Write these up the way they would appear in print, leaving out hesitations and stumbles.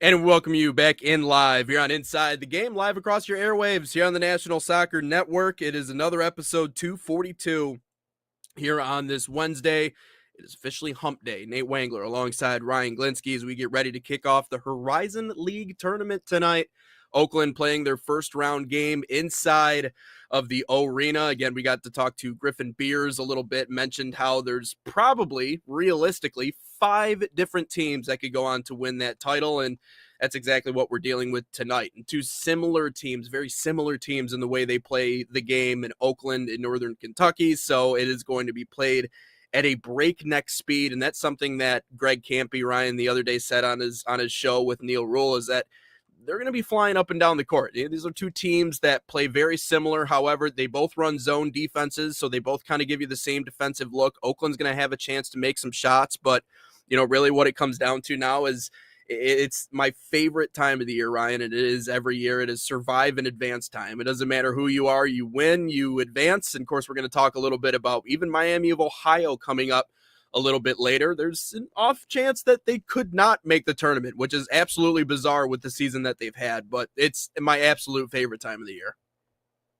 And welcome you back in live here on Inside the Game, live across your airwaves here on the National Soccer Network. It is another episode 242 here on this Wednesday. It is officially hump day. Nate Wangler alongside Ryan Glinsky as we get ready to kick off the Horizon League tournament tonight. Oakland playing their first round game inside of the arena. Again, we got to talk to Griffin Beers a little bit, mentioned how there's probably, realistically, 5 different teams that could go on to win that title, and that's exactly what we're dealing with tonight. And two similar teams, very similar teams in the way they play the game in Oakland and Northern Kentucky, so it is going to be played at a breakneck speed, and that's something that Greg Campy, Ryan, the other day said on his show with Neil Rule, is that they're going to be flying up and down the court. These are two teams that play very similar. However, they both run zone defenses, so they both kind of give you the same defensive look. Oakland's going to have a chance to make some shots, but really what it comes down to now is it's my favorite time of the year, Ryan, and it is every year. It is survive and advance time. It doesn't matter who you are, you win, you advance. And of course, we're going to talk a little bit about even Miami of Ohio coming up a little bit later. There's an off chance that they could not make the tournament, which is absolutely bizarre with the season that they've had, but it's my absolute favorite time of the year.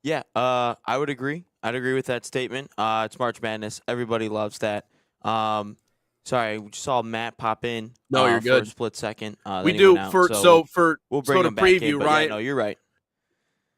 Yeah, I would agree. I'd agree with that statement. It's March Madness. Everybody loves that. Sorry, we just saw Matt pop in. No, you're good. For a split second. We do out, for we'll bring to him back preview, in, Ryan. Yeah, no, you're right.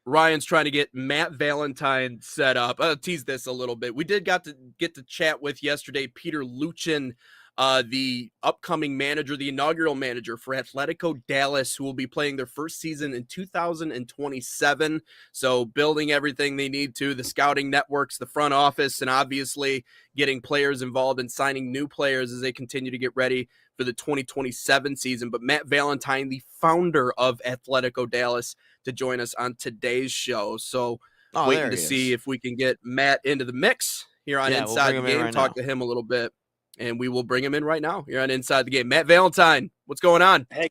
Ryan's trying to get Matt Valentine set up. I'll tease this a little bit. We did get to chat with yesterday Peter Luchin, the upcoming manager, the inaugural manager for Atletico Dallas, who will be playing their first season in 2027. So building everything they need to, the scouting networks, the front office, and obviously getting players involved and signing new players as they continue to get ready for the 2027 season. But Matt Valentine, the founder of Atletico Dallas, to join us on today's show. So waiting to see if we can get Matt into the mix here on Inside the Game, talk to him a little bit. And we will bring him in right now here on Inside the Game. Matt Valentine, what's going on? Hey,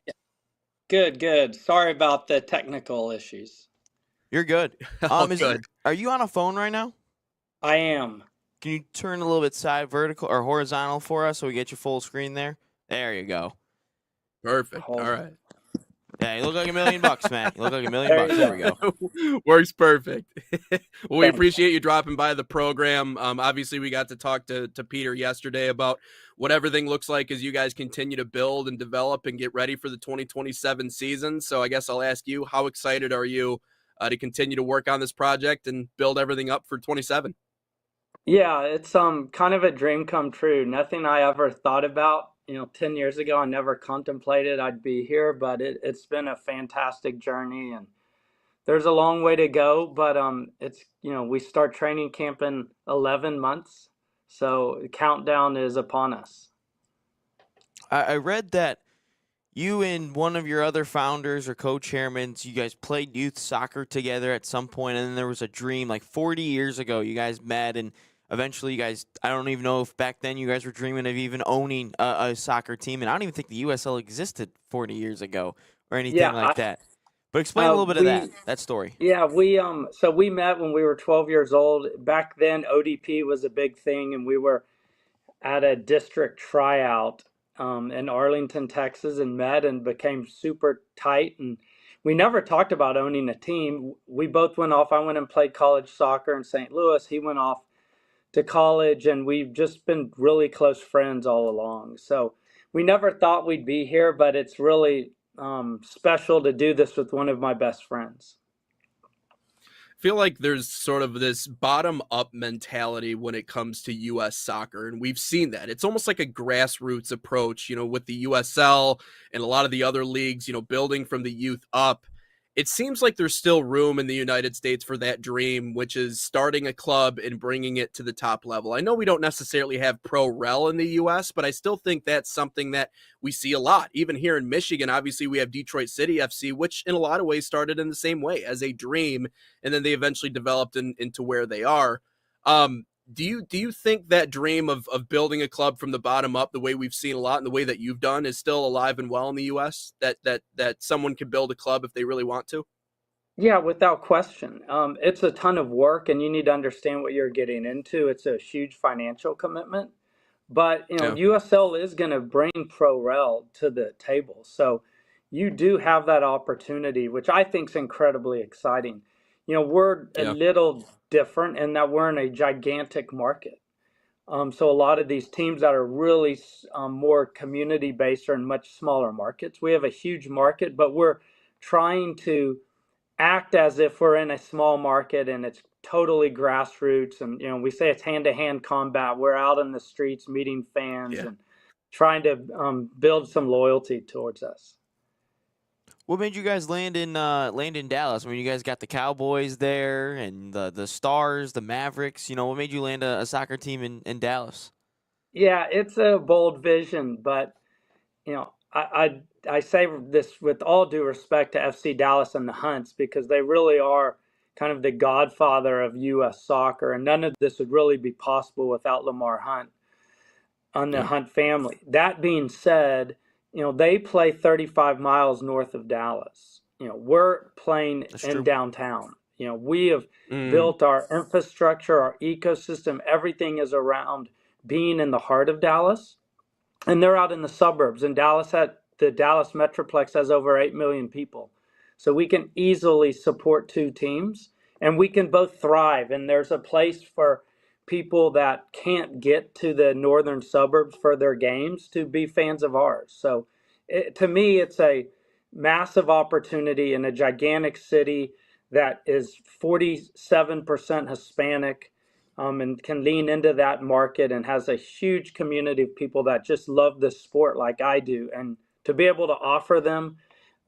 good. Sorry about the technical issues. You're good. Good. Are you on a phone right now? I am. Can you turn a little bit vertical or horizontal for us so we get your full screen there? There you go. Perfect. All right. Yeah, you look like $1 million, man. You look like $1 million. There we go. Works perfect. Well, we appreciate you dropping by the program. Obviously, we got to talk to Peter yesterday about what everything looks like as you guys continue to build and develop and get ready for the 2027 season. So I guess I'll ask you, how excited are you to continue to work on this project and build everything up for 27? Yeah, it's kind of a dream come true. Nothing I ever thought about. 10 years ago, I never contemplated I'd be here, but it's been a fantastic journey, and there's a long way to go, but it's we start training camp in 11 months, so the countdown is upon us. I read that you and one of your other founders or co-chairmen, you guys played youth soccer together at some point, and then there was a dream like 40 years ago. You guys met, and eventually you guys, I don't even know if back then you guys were dreaming of even owning a soccer team, and I don't even think the USL existed 40 years ago or anything like that. But explain a little bit of that story. Yeah, so we met when we were 12 years old. Back then, ODP was a big thing, and we were at a district tryout in Arlington, Texas, and met and became super tight. And we never talked about owning a team. We both went off. I went and played college soccer in St. Louis. He went off to college, and we've just been really close friends all along. So we never thought we'd be here, but it's really special to do this with one of my best friends. I feel like there's sort of this bottom-up mentality when it comes to U.S. soccer, and we've seen that. It's almost like a grassroots approach, with the USL and a lot of the other leagues, building from the youth up. It seems like there's still room in the United States for that dream, which is starting a club and bringing it to the top level. I know we don't necessarily have pro rel in the U.S., but I still think that's something that we see a lot. Even here in Michigan, obviously we have Detroit City FC, which in a lot of ways started in the same way as a dream, and then they eventually developed into where they are. Do you think that dream of building a club from the bottom up, the way we've seen a lot and the way that you've done, is still alive and well in the U.S., that someone can build a club if they really want to? Yeah, without question. It's a ton of work, and you need to understand what you're getting into. It's a huge financial commitment. But, USL is going to bring pro rel to the table. So, you do have that opportunity, which I think is incredibly exciting. We're a Yeah. little different in that we're in a gigantic market. So a lot of these teams that are really more community based are in much smaller markets. We have a huge market, but we're trying to act as if we're in a small market and it's totally grassroots. And we say it's hand to hand combat. We're out in the streets meeting fans Yeah. and trying to build some loyalty towards us. What made you guys land in Dallas? I mean, you guys got the Cowboys there and the Stars, the Mavericks. What made you land a soccer team in Dallas? Yeah, it's a bold vision, but I say this with all due respect to FC Dallas and the Hunts because they really are kind of the godfather of U.S. soccer, and none of this would really be possible without Lamar Hunt on the Yeah. Hunt family. That being said, they play 35 miles north of Dallas. We're playing That's in true. downtown. We have Mm, built our infrastructure, our ecosystem, everything is around being in the heart of Dallas. And they're out in the suburbs. And the Dallas Metroplex has over 8 million people. So we can easily support two teams and we can both thrive. And there's a place for people that can't get to the northern suburbs for their games to be fans of ours. So to me, it's a massive opportunity in a gigantic city that is 47% Hispanic, and can lean into that market and has a huge community of people that just love this sport like I do. And to be able to offer them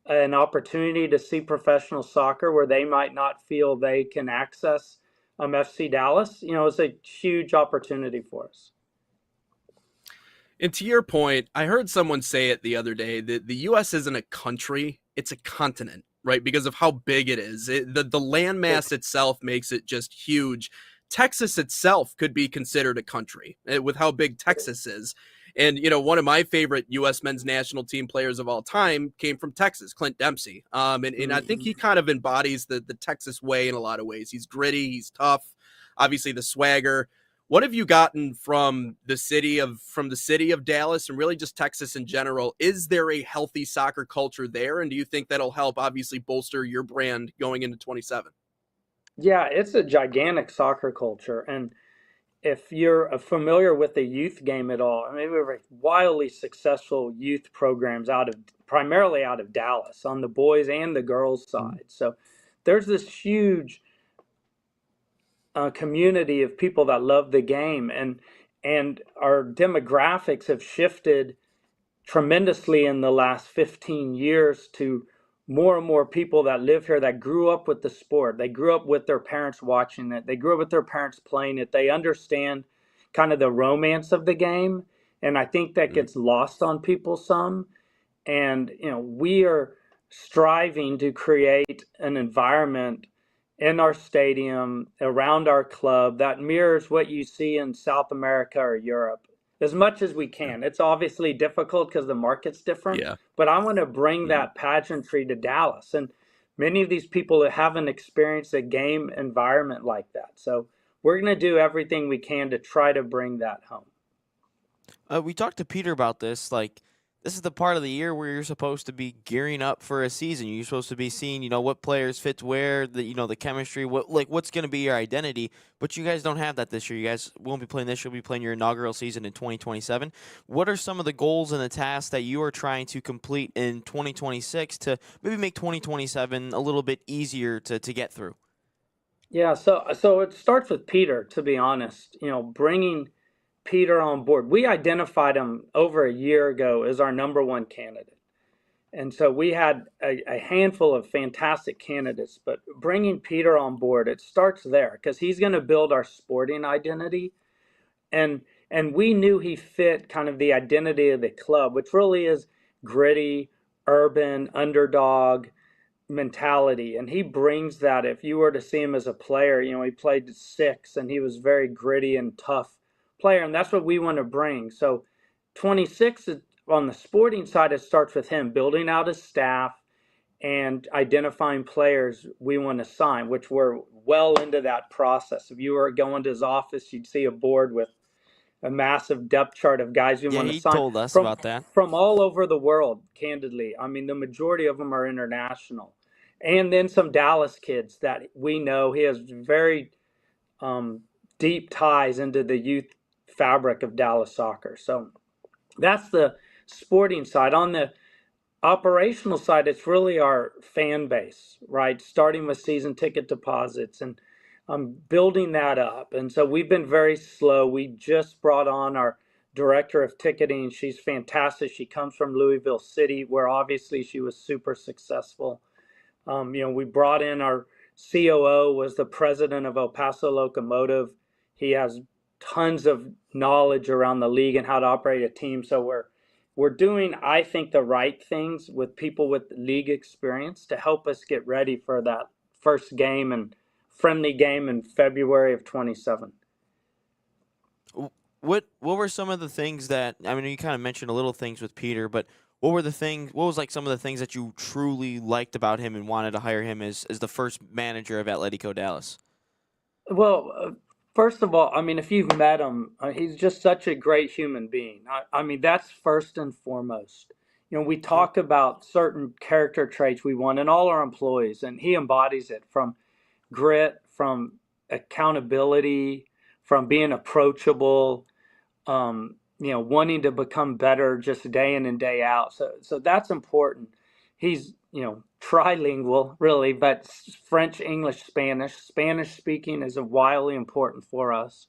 an opportunity to see professional soccer where they might not feel they can access FC Dallas, is a huge opportunity for us. And to your point, I heard someone say it the other day that the U.S. isn't a country, it's a continent, right? Because of how big it is. The landmass itself makes it just huge. Texas itself could be considered a country with how big Texas is. And, one of my favorite U.S. men's national team players of all time came from Texas, Clint Dempsey. And I think he kind of embodies the Texas way in a lot of ways. He's gritty, he's tough, obviously the swagger. What have you gotten from the city of Dallas and really just Texas in general? Is there a healthy soccer culture there? And do you think that'll help obviously bolster your brand going into 27? Yeah, it's a gigantic soccer culture. And if you're familiar with the youth game at all, I mean, we have wildly successful youth programs primarily out of Dallas on the boys and the girls side. So there's this huge community of people that love the game, and our demographics have shifted tremendously in the last 15 years to more and more people that live here that grew up with the sport. They grew up with their parents watching it. They grew up with their parents playing it. They understand kind of the romance of the game. And I think that gets lost on people some. And, we are striving to create an environment in our stadium, around our club, that mirrors what you see in South America or Europe as much as we Yeah. can. It's obviously difficult because the market's different, Yeah. but I want to bring Mhm. that pageantry to Dallas. And many of these people haven't experienced a game environment like that. So we're going to do everything we can to try to bring that home. We talked to Peter about this. Like, this is the part of the year where you're supposed to be gearing up for a season. You're supposed to be seeing, what players fit where, the chemistry, what's going to be your identity. But you guys don't have that this year. You guys won't be playing this year. You'll be playing your inaugural season in 2027. What are some of the goals and the tasks that you are trying to complete in 2026 to maybe make 2027 a little bit easier to get through? Yeah, so it starts with Peter, to be honest. Bringing Peter on board. We identified him over a year ago as our number one candidate. And so we had a handful of fantastic candidates, but bringing Peter on board, it starts there because he's going to build our sporting identity. And we knew he fit kind of the identity of the club, which really is gritty, urban, underdog mentality. And he brings that. If you were to see him as a player, he played six and he was very gritty and tough player. And that's what we want to bring. So 26 on the sporting side, it starts with him building out his staff and identifying players we want to sign, which we're well into that process. If you were going to his office, you'd see a board with a massive depth chart of guys we Yeah, want to he sign told us from about that. all over the world, candidly. I mean, the majority of them are international. And then some Dallas kids that we know. He has very um, deep ties into the youth fabric of Dallas soccer. So that's the sporting side. On the operational side, it's really our fan base, right? Starting with season ticket deposits and building that up. And so we've been very slow. We just brought on our director of ticketing. She's fantastic. She comes from Louisville City, where obviously she was super successful. We brought in our COO, was the president of El Paso Locomotive. He has tons of knowledge around the league and how to operate a team. So we're doing, I think, the right things with people with league experience to help us get ready for that first game and friendly game in February of 27. What were some of the things that, I mean, you kind of mentioned a little things with Peter, but what was like some of the things that you truly liked about him and wanted to hire him as the first manager of Atletico Dallas? Well, first of all, I mean, if you've met him, he's just such a great human being. I mean, that's first and foremost. We talk about certain character traits we want in all our employees, and he embodies it, from grit, from accountability, from being approachable, wanting to become better just day in and day out. So that's important. He's, trilingual really, but French, English, Spanish. Spanish speaking is wildly important for us.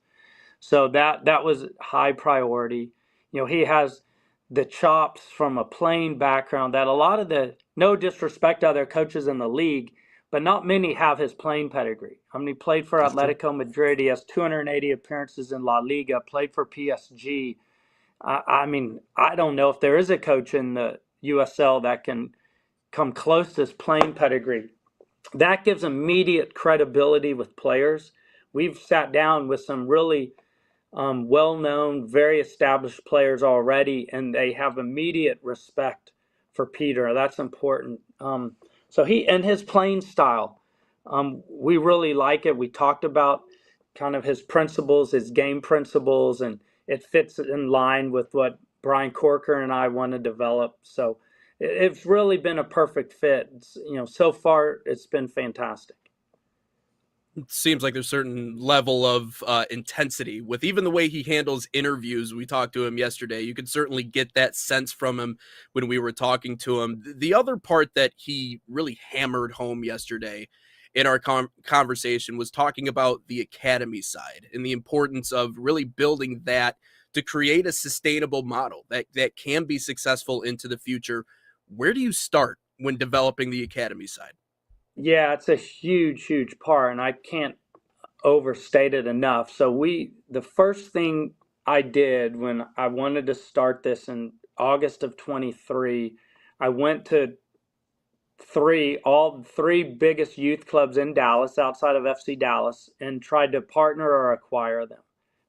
So that was high priority. He has the chops from a playing background that a lot of no disrespect to other coaches in the league, but not many have his playing pedigree. I mean, he played for Atletico Madrid. He has 280 appearances in La Liga, played for PSG. I mean, I don't know if there is a coach in the USL that can come close to his playing pedigree. That gives immediate credibility with players. We've sat down with some really well-known, very established players already, and they have immediate respect for Peter. That's important. So he and his playing style, we really like it. We talked about kind of his principles, his game principles, and it fits in line with what Brian Corker and I want to develop. So it's really been a perfect fit. So far it's been fantastic. It seems like there's a certain level of intensity with even the way he handles interviews. We talked to him yesterday. You could certainly get that sense from him when we were talking to him. The other part that he really hammered home yesterday in our conversation was talking about the academy side and the importance of really building that to create a sustainable model that can be successful into the future. Where do you start when developing the academy side? Yeah, it's a huge, huge part, and I can't overstate it enough. So the first thing I did when I wanted to start this in August of 23, I went to all three biggest youth clubs in Dallas outside of FC Dallas and tried to partner or acquire them,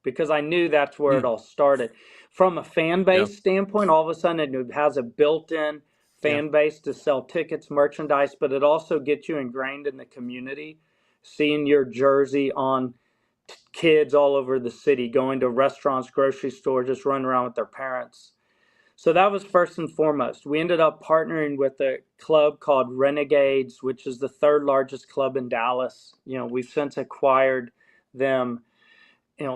because I knew that's where it all started. From a fan base standpoint, all of a sudden it has a built-in fan base to sell tickets, merchandise, but it also gets you ingrained in the community, seeing your jersey on kids all over the city, going to restaurants, grocery stores, just running around with their parents. So that was first and foremost. We ended up partnering with a club called Renegades, which is the third largest club in Dallas. We've since acquired them.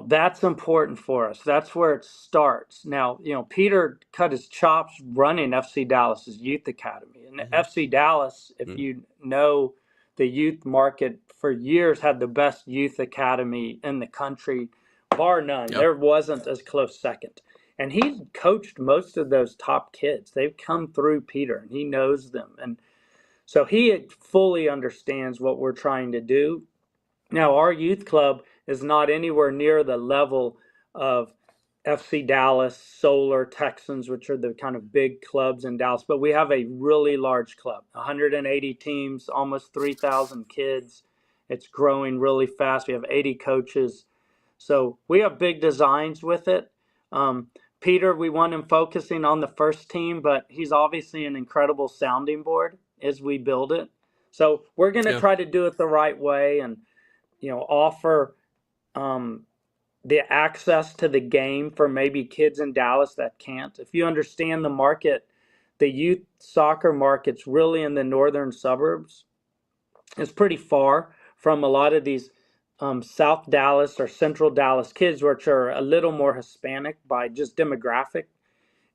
That's important for us. That's where it starts. Now, Peter cut his chops running FC Dallas's youth academy. And FC Dallas, if you know the youth market, for years had the best youth academy in the country, bar none. There wasn't a close second. And he's coached most of those top kids. They've come through Peter, and he knows them. And so he fully understands what we're trying to do. Now, our youth club is not anywhere near the level of FC Dallas, Solar, Texans, which are the kind of big clubs in Dallas. But we have a really large club, 180 teams, almost 3,000 kids. It's growing really fast. We have 80 coaches. So we have big designs with it. Peter, we want him focusing on the first team, but he's obviously an incredible sounding board as we build it. So we're going to try to do it the right way and, offer the access to the game for maybe kids in Dallas that can't. If you understand the market, the youth soccer market's really in the northern suburbs. It's pretty far from a lot of these South Dallas or Central Dallas kids, which are a little more Hispanic by just demographic.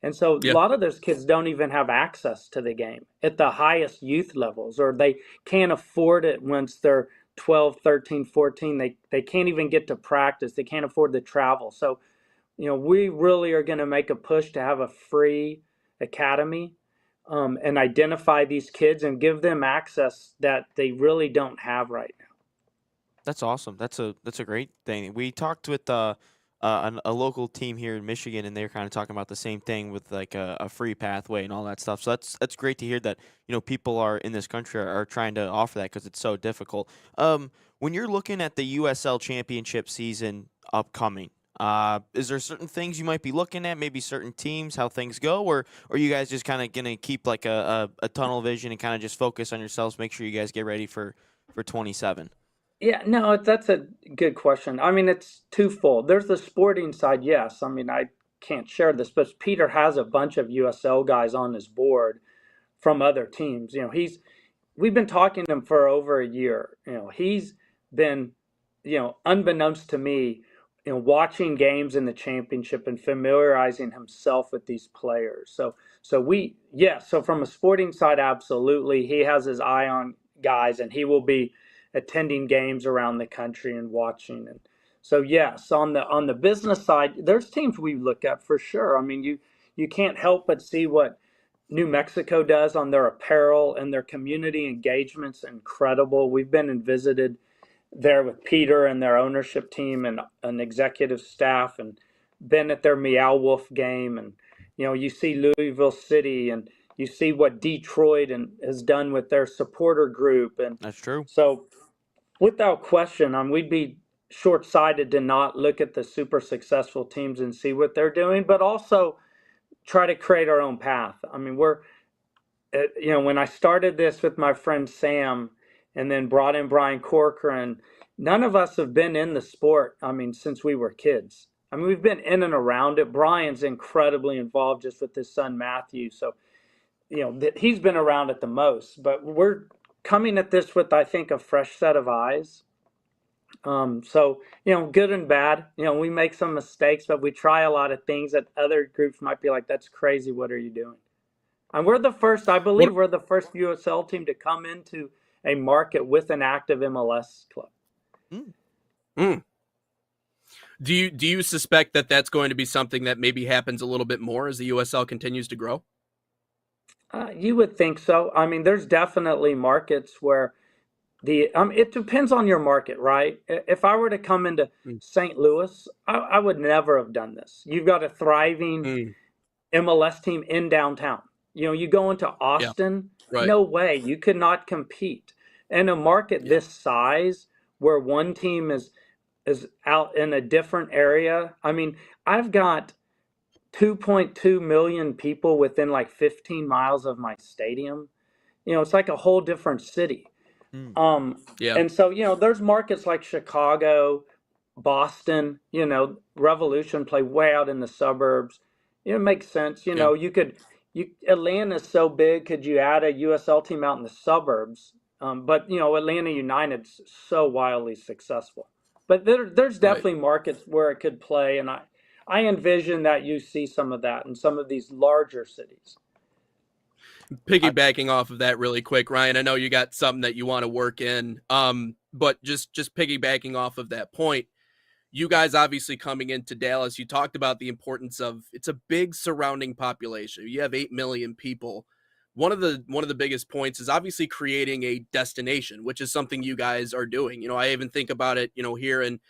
And so a Yeah. lot of those kids don't even have access to the game at the highest youth levels, or they can't afford it once they're 12, 13, 14. They can't even get to practice. They can't afford the travel. So, we really are going to make a push to have a free academy, and identify these kids and give them access that they really don't have right now. That's awesome. That's a great thing. We talked with a local team here in Michigan, and they were kind of talking about the same thing with like a free pathway and all that stuff. So that's great to hear that people are in this country are trying to offer that because it's so difficult. When you're looking at the USL Championship season upcoming, is there certain things you might be looking at? Maybe certain teams, how things go, or are you guys just kind of gonna keep like a tunnel vision and kind of just focus on yourselves? Make sure you guys get ready for 27. Yeah, no, that's a good question. I mean, it's twofold. There's the sporting side, yes. I mean, I can't share this, but Peter has a bunch of USL guys on his board from other teams. We've been talking to him for over a year. He's been, unbeknownst to me, watching games in the championship and familiarizing himself with these players. So from a sporting side, absolutely, he has his eye on guys, and he will be attending games around the country and watching. And so, yes, on the business side, there's teams we look at for sure. I mean, you can't help but see what New Mexico does on their apparel, and their community engagement's incredible. We've been and visited there with Peter and their ownership team and an executive staff, and been at their Meow Wolf game. And you see Louisville City, and you see what Detroit has done with their supporter group. And That's true. so, without question, we'd be short-sighted to not look at the super successful teams and see what they're doing, but also try to create our own path. I mean, when I started this with my friend Sam, and then brought in Brian Corcoran, none of us have been in the sport, since we were kids. We've been in and around it. Brian's incredibly involved just with his son Matthew. So, he's been around it the most. But we're coming at this with, I think, a fresh set of eyes. So, good and bad. We make some mistakes, but we try a lot of things that other groups might be like, that's crazy. What are you doing? And I believe we're the first USL team to come into a market with an active MLS club. Mm. Do you suspect that that's going to be something that maybe happens a little bit more as the USL continues to grow? You would think so. There's definitely markets where it depends on your market, right? If I were to come into St. Louis, I would never have done this. You've got a thriving MLS team in downtown. You go into Austin, right. No way, you could not compete. In a market this size, where one team is out in a different area. I've got 2.2 million people within like 15 miles of my stadium. It's like a whole different city. And so, there's markets like Chicago, Boston, Revolution play way out in the suburbs. It makes sense. Atlanta's so big, could you add a USL team out in the suburbs? But Atlanta United's so wildly successful. But there's definitely markets where it could play, and I envision that you see some of that in some of these larger cities. Piggybacking off of that really quick, Ryan, I know you got something that you want to work in, but just piggybacking off of that point, you guys obviously coming into Dallas, you talked about the importance of, it's a big surrounding population. You have 8 million people. One of the biggest points is obviously creating a destination, which is something you guys are doing. I even think about it, here in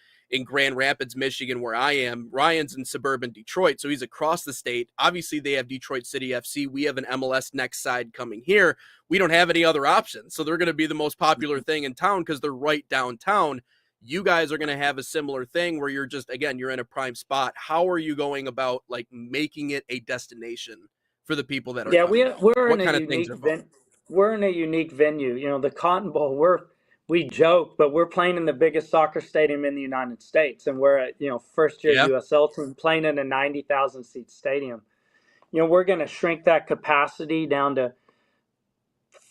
Grand Rapids, Michigan, where I am. Ryan's in suburban Detroit, so he's across the state. Obviously, they have Detroit City FC. We have an MLS Next side coming here. We don't have any other options, so they're going to be the most popular thing in town because they're right downtown. You guys are going to have a similar thing where you're just, again, you're in a prime spot. How are you going about like making it a destination for the people that are coming? We're in a unique venue. The Cotton Bowl. we joke, but we're playing in the biggest soccer stadium in the United States, and we're a first year Yeah. USL team playing in a 90,000 seat stadium. We're going to shrink that capacity down to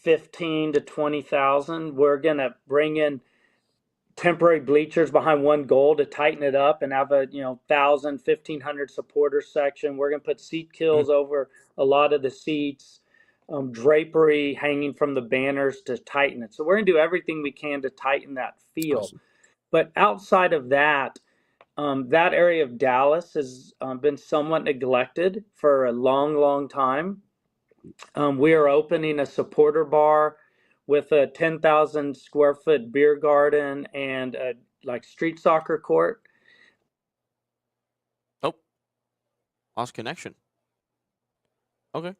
15 to 20,000. We're going to bring in temporary bleachers behind one goal to tighten it up and have a 1,000, 1,500 supporter section. We're going to put seat kills over a lot of the seats, drapery hanging from the banners to tighten it. So we're going to do everything we can to tighten that feel. Awesome. But outside of that, that area of Dallas has been somewhat neglected for a long, long time. We are opening a supporter bar with a 10,000 square foot beer garden and a street soccer court. Oh, lost connection. Okay.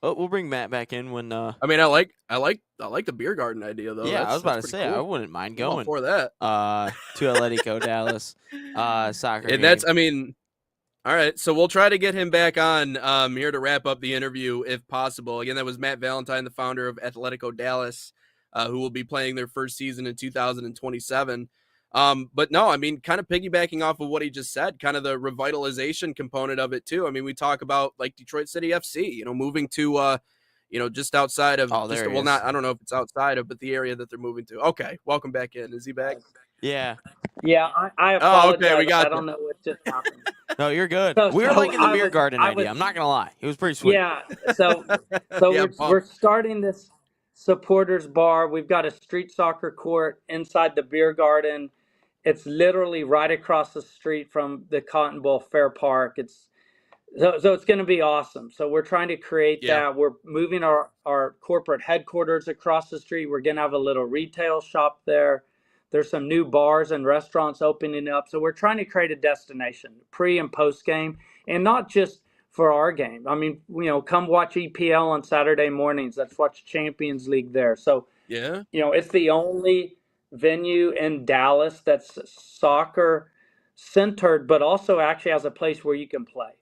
Oh, we'll bring Matt back in when. I mean, I like the beer garden idea though. Yeah, I was about to pretty say cool. I wouldn't mind I'm all going for that. to Atletico Dallas soccer game. And that's, I mean, all right. So we'll try to get him back on here to wrap up the interview if possible. Again, that was Matt Valentine, the founder of Atletico Dallas, who will be playing their first season in 2027. But no, I mean, kind of piggybacking off of what he just said, kind of the revitalization component of it too. I mean, we talk about like Detroit City FC, moving to just outside of Oh, there he is. I don't know if it's outside of, but the area that they're moving to. Okay, welcome back in. Is he back? Yeah. Yeah, I Oh, apologize. okay, we got I don't know what just happened. No, you're good. So- We were so liking the I beer was- garden I idea. was- I'm not gonna lie, it was pretty sweet. Yeah, so Yeah, we're starting this supporters bar. We've got a street soccer court inside the beer garden. It's literally right across the street from the Cotton Bowl Fair Park. So it's going to be awesome. So we're trying to create that. We're moving our corporate headquarters across the street. We're going to have a little retail shop there. There's some new bars and restaurants opening up. So we're trying to create a destination pre and post game, and not just for our game. I mean, come watch EPL on Saturday mornings. Let's watch Champions League there. So, Yeah. it's the only venue in Dallas that's soccer centered, but also actually has a place where you can play.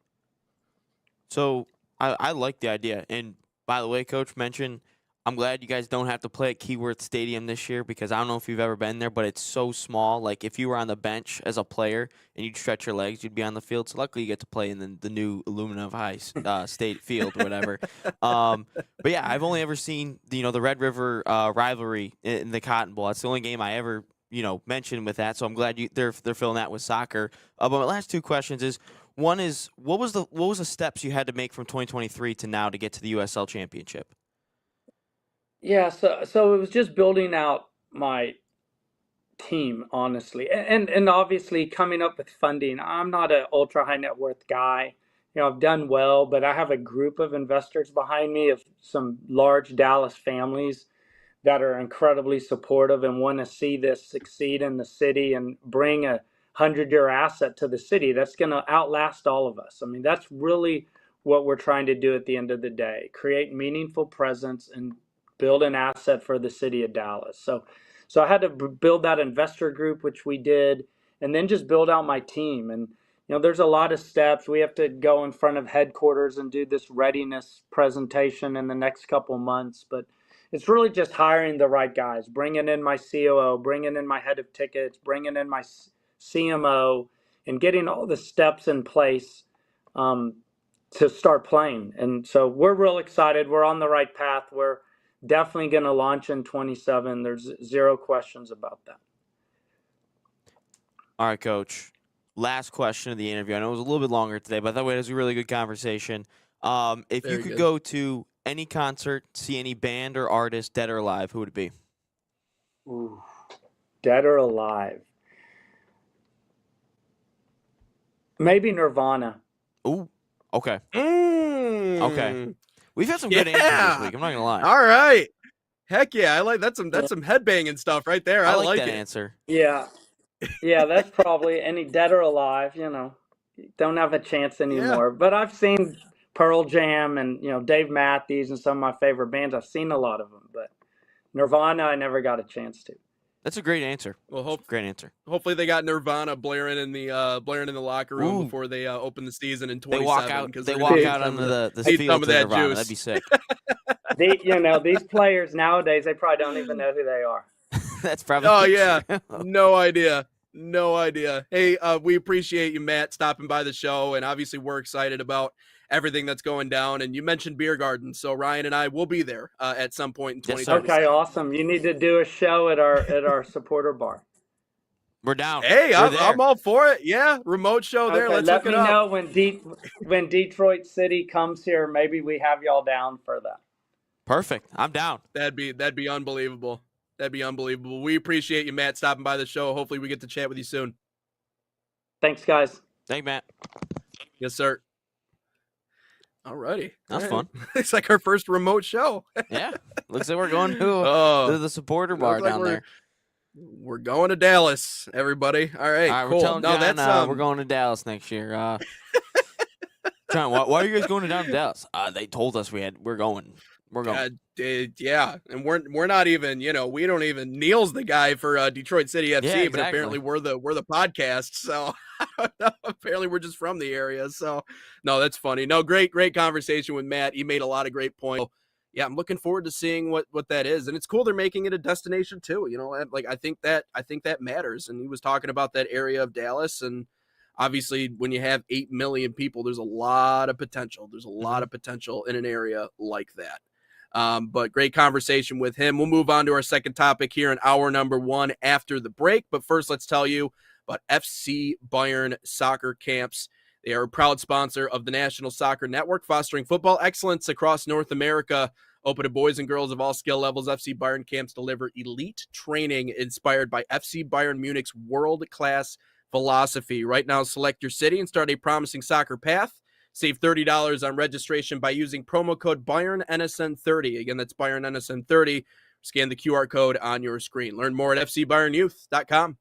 So I like the idea. And by the way, Coach mentioned, I'm glad you guys don't have to play at Keyworth Stadium this year, because I don't know if you've ever been there, but it's so small. Like if you were on the bench as a player and you'd stretch your legs, you'd be on the field. So luckily you get to play in the new Illumina High State Field or whatever. But yeah, I've only ever seen the Red River rivalry in the Cotton Bowl. That's the only game I ever mentioned with that. So I'm glad they're filling that with soccer. But my last two questions is, one is, what was the steps you had to make from 2023 to now to get to the USL Championship? Yeah, so it was just building out my team, honestly, and obviously coming up with funding. I'm not an ultra high net worth guy. I've done well, but I have a group of investors behind me, of some large Dallas families that are incredibly supportive and want to see this succeed in the city and bring a 100-year asset to the city that's going to outlast all of us. I mean, that's really what we're trying to do at the end of the day: create meaningful presence and build an asset for the city of Dallas. So I had to build that investor group, which we did, and then just build out my team. And there's a lot of steps. We have to go in front of headquarters and do this readiness presentation in the next couple months, but it's really just hiring the right guys, bringing in my COO, bringing in my head of tickets, bringing in my CMO, and getting all the steps in place to start playing. And so we're real excited. We're on the right path. We're definitely going to launch in 27. There's zero questions about that. All right, Coach. Last question of the interview. I know it was a little bit longer today, but that way it was a really good conversation. If Very you could good. go to any concert, see any band or artist, dead or alive, who would it be? Ooh, dead or alive? Maybe Nirvana. Ooh, okay. Mm. Okay. We've had some good answers Yeah. this week. I'm not gonna lie. All right. Heck yeah, I like that's some headbanging stuff right there. I like that it. answer. Yeah, that's probably any dead or alive. Don't have a chance anymore. But I've seen Pearl Jam and Dave Matthews and some of my favorite bands. I've seen a lot of them, but Nirvana I never got a chance to. That's a great answer. Well, Great answer. hopefully they got Nirvana blaring in the locker room Ooh. before they open the season in They 27. walk out. 'cause They they're walk gonna need out some onto of the need field some of to that Nirvana. juice. That'd be sick. These players nowadays, they probably don't even know who they are. That's probably Oh yeah, true. no idea. No idea. Hey, we appreciate you, Matt, stopping by the show, and obviously we're excited about everything that's going down. And you mentioned Beer Garden, so Ryan and I will be there at some point in Yes, sir. 2027. Okay, awesome. You need to do a show at our supporter bar. We're down. Hey, We're there. I'm all for it. Yeah, remote show there. Okay, Let's let hook me it up. know when Detroit City comes here. Maybe we have y'all down for that. Perfect. I'm down. That'd be unbelievable. That'd be unbelievable. We appreciate you, Matt, stopping by the show. Hopefully we get to chat with you soon. Thanks, guys. Thank Matt. Yes, sir. All righty. That's fun. It's like our first remote show. Yeah. Looks like we're going to Oh, the supporter looks bar like down there. we're going to Dallas, everybody. All right, All right, cool. we're telling No, John that's we're going to Dallas next year. John, why are you guys going down to Dallas? They told us we're going. We're going. yeah, and we're not even, we don't even. Neil's the guy for Detroit City FC, Yeah, but exactly. apparently we're the podcast. So I don't know, apparently we're just from the area. So no, that's funny. No, great conversation with Matt. He made a lot of great points. Yeah, I'm looking forward to seeing what that is, and it's cool they're making it a destination too. Like I think that matters. And he was talking about that area of Dallas, and obviously when you have 8 million people, there's a lot of potential. There's a lot of potential in an area like that. But great conversation with him. We'll move on to our second topic here in hour number 1 after the break. But first, let's tell you about FC Bayern Soccer Camps. They are a proud sponsor of the National Soccer Network, fostering football excellence across North America. Open to boys and girls of all skill levels, FC Bayern Camps deliver elite training inspired by FC Bayern Munich's world-class philosophy. Right now, select your city and start a promising soccer path. Save $30 on registration by using promo code BayernNSN30. Again, that's BayernNSN30. Scan the QR code on your screen. Learn more at fcbayernyouth.com.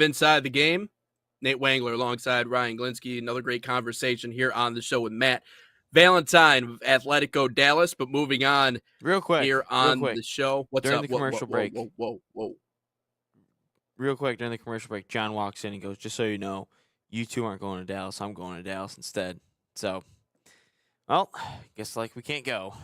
Inside the Game. Nate Wangler alongside Ryan Glinsky. Another great conversation here on the show with Matt Valentine of Atletico Dallas. But moving on Real quick. here on the show. What's During up? the commercial break. Whoa. Real quick, during the commercial break, John walks in and goes, just so you know, you two aren't going to Dallas. I'm going to Dallas instead. So, well, guess like we can't go.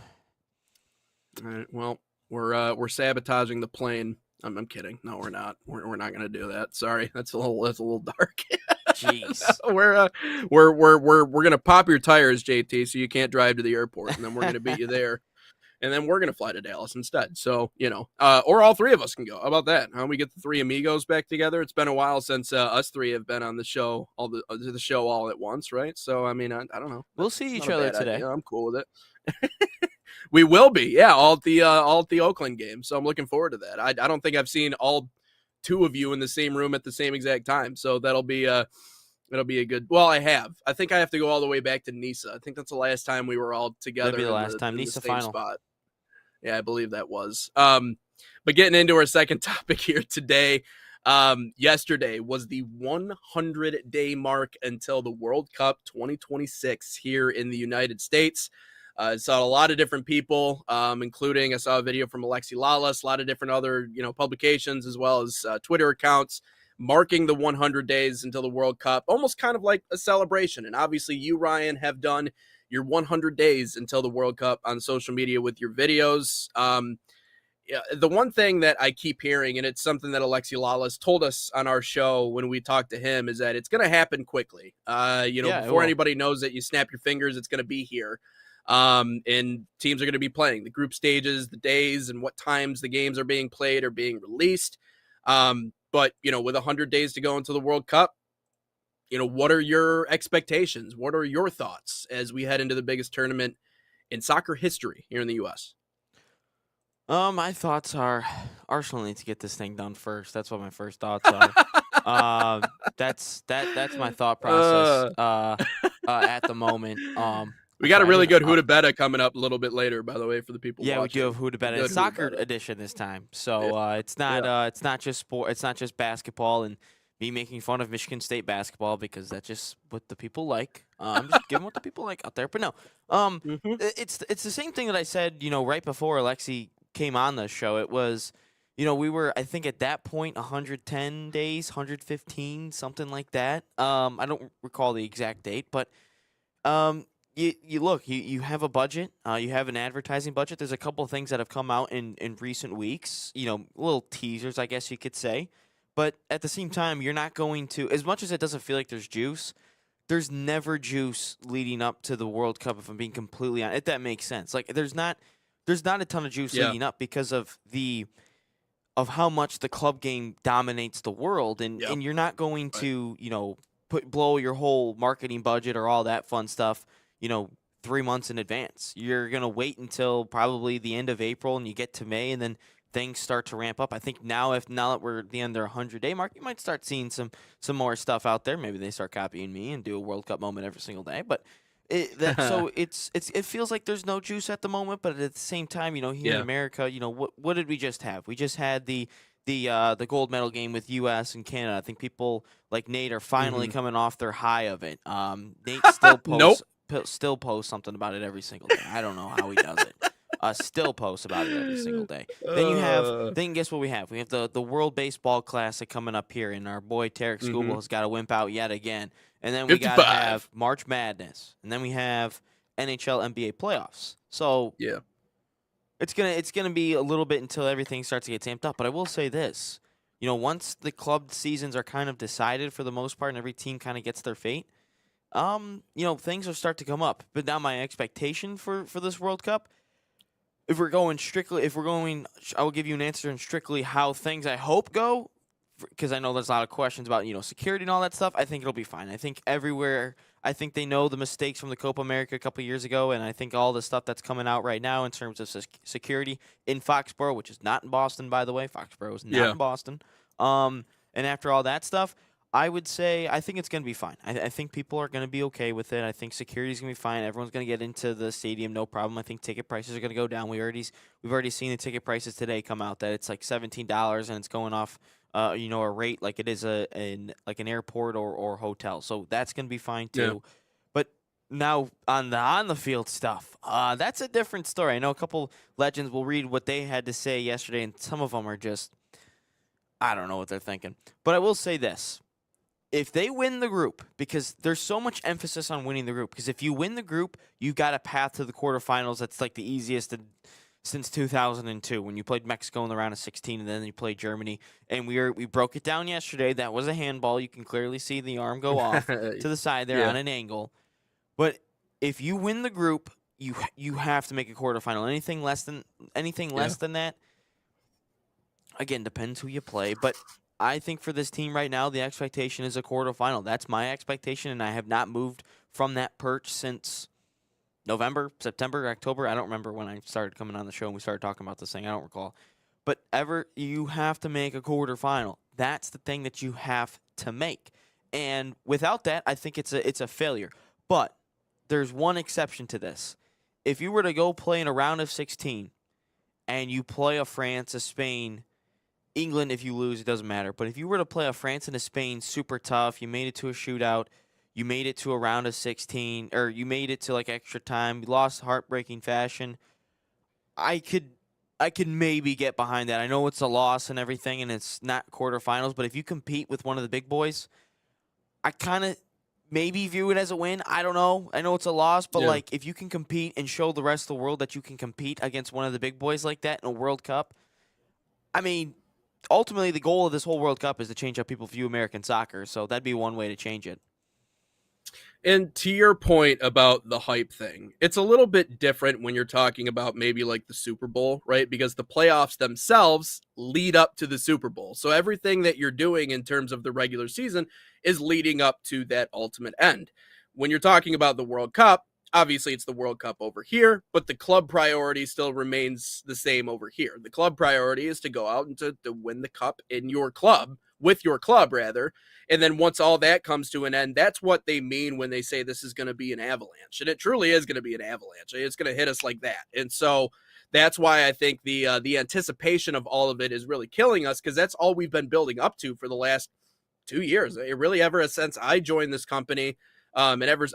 All right. Well, we're sabotaging the plane. I'm kidding. No, we're not. We're not going to do that. Sorry. That's a little dark. Jeez. we're going to pop your tires, JT, so you can't drive to the airport, and then we're going to beat you there. And then we're going to fly to Dallas instead. So, or all three of us can go. How about that? We get the three amigos back together. It's been a while since us three have been on the show, the show all at once, right? So, I mean, I don't know. We'll see each other today. I'm cool with it. We will be, yeah, all at the Oakland game. So I'm looking forward to that. I don't think I've seen all two of you in the same room at the same exact time. So that'll be a good. Well, I have. I think I have to go all the way back to Nisa. I think that's the last time we were all together. That'd be the last time. Nisa final spot. Yeah, I believe that was. But getting into our second topic here today. Yesterday was the 100-day mark until the World Cup 2026 here in the United States. Saw a lot of different people, including I saw a video from Alexi Lalas, a lot of different other publications as well as Twitter accounts marking the 100 days until the World Cup, almost kind of like a celebration. And obviously, you, Ryan, have done your 100 days until the World Cup on social media with your videos. Yeah, the one thing that I keep hearing, and it's something that Alexi Lalas told us on our show when we talked to him, is that it's going to happen quickly. Before anybody knows that you snap your fingers, it's going to be here. And teams are going to be playing the group stages, the days, and what times the games are being played or being released. But with 100 days to go into the World Cup, what are your expectations? What are your thoughts as we head into the biggest tournament in soccer history here in the U.S.? My thoughts are Arsenal needs to get this thing done first. That's what my first thoughts are. That's my thought process at the moment. We got a really good Huda Beta coming up a little bit later, by the way, for the people. Yeah, watching. We do have Huda Beta. It's soccer edition this time, so it's not just sport. It's not just basketball and me making fun of Michigan State basketball because that's just what the people like. I'm just giving what the people like out there. But no, it's the same thing that I said. Right before Alexi came on the show, it was, we were, I think at that point 110 days, 115, something like that. I don't recall the exact date, but you look, you have a budget, you have an advertising budget. There's a couple of things that have come out in recent weeks, little teasers, I guess you could say. But at the same time, you're not going to, as much as it doesn't feel like there's juice, there's never juice leading up to the World Cup, if I'm being completely honest, if that makes sense. Like, there's not a ton of juice leading up because of how much the club game dominates the world, and you're not going to blow your whole marketing budget or all that fun stuff 3 months in advance. You're gonna wait until probably the end of April, and you get to May, and then things start to ramp up. I think now that we're at the end of their 100-day mark, you might start seeing some more stuff out there. Maybe they start copying me and do a World Cup moment every single day, but. It feels like there's no juice at the moment, but at the same time, here in America, what did we just have? We just had the gold medal game with U.S. and Canada. I think people like Nate are finally coming off their high of it. Nate still posts something about it every single day. I don't know how he does it. Still posts about it every single day. Then guess what we have? We have the World Baseball Classic coming up here, and our boy Tarek Skubal has got to wimp out yet again. And then we got to have March Madness, and then we have NHL, NBA playoffs. So it's gonna be a little bit until everything starts to get tamped up. But I will say this, once the club seasons are kind of decided for the most part, and every team kind of gets their fate, things will start to come up. But now my expectation for this World Cup, I will give you an answer in strictly how things I hope go, because I know there's a lot of questions about, security and all that stuff. I think it'll be fine. I think everywhere, I think they know the mistakes from the Copa America a couple of years ago, and I think all the stuff that's coming out right now in terms of security in Foxborough, which is not in Boston, by the way. Foxborough is not in Boston. And after all that stuff, I would say I think it's going to be fine. I think people are going to be okay with it. I think security is going to be fine. Everyone's going to get into the stadium, no problem. I think ticket prices are going to go down. We've already seen the ticket prices today come out that it's like $17 and it's going off a rate like it is an airport or hotel. So that's going to be fine too. Yeah. But now on the field stuff, that's a different story. I know a couple legends will read what they had to say yesterday, and some of them are just, I don't know what they're thinking. But I will say this. If they win the group, because there's so much emphasis on winning the group, because if you win the group, you got a path to the quarterfinals. That's like the easiest since 2002 when you played Mexico in the round of 16 and then you played Germany. And we broke it down yesterday. That was a handball. You can clearly see the arm go off to the side there on an angle. But if you win the group, you have to make a quarterfinal. Anything less than that, again, depends who you play. But I think for this team right now, the expectation is a quarterfinal. That's my expectation, and I have not moved from that perch since November, September, October. I don't remember when I started coming on the show and we started talking about this thing. I don't recall. But you have to make a quarterfinal. That's the thing that you have to make. And without that, I think it's a failure. But there's one exception to this. If you were to go play in a round of 16 and you play a France, a Spain, England, if you lose, it doesn't matter. But if you were to play a France and a Spain super tough, you made it to a shootout, You made it to a round of 16, or you made it to like extra time. You lost heartbreaking fashion. I could maybe get behind that. I know it's a loss and everything, and it's not quarterfinals, but if you compete with one of the big boys, I kind of maybe view it as a win. I don't know. I know it's a loss, but Yeah. like if you can compete and show the rest of the world that you can compete against one of the big boys like that in a World Cup, I mean, ultimately the goal of this whole World Cup is to change how people view American soccer. So that'd be one way to change it. And to your point about the hype thing, it's a little bit different when you're talking about maybe like the Super Bowl, right? Because the playoffs themselves lead up to the Super Bowl. So everything that you're doing in terms of the regular season is leading up to that ultimate end. When you're talking about the World Cup, obviously it's the World Cup over here, but the club priority still remains the same over here. The club priority is to go out and to win the cup in your club, with your club rather. And then once all that comes to an end, that's what they mean when they say this is going to be an avalanche. And it truly is going to be an avalanche. It's going to hit us like that. And so that's why I think the anticipation of all of it is really killing us, because that's all we've been building up to for the last 2 years. It really ever since I joined this company, and ever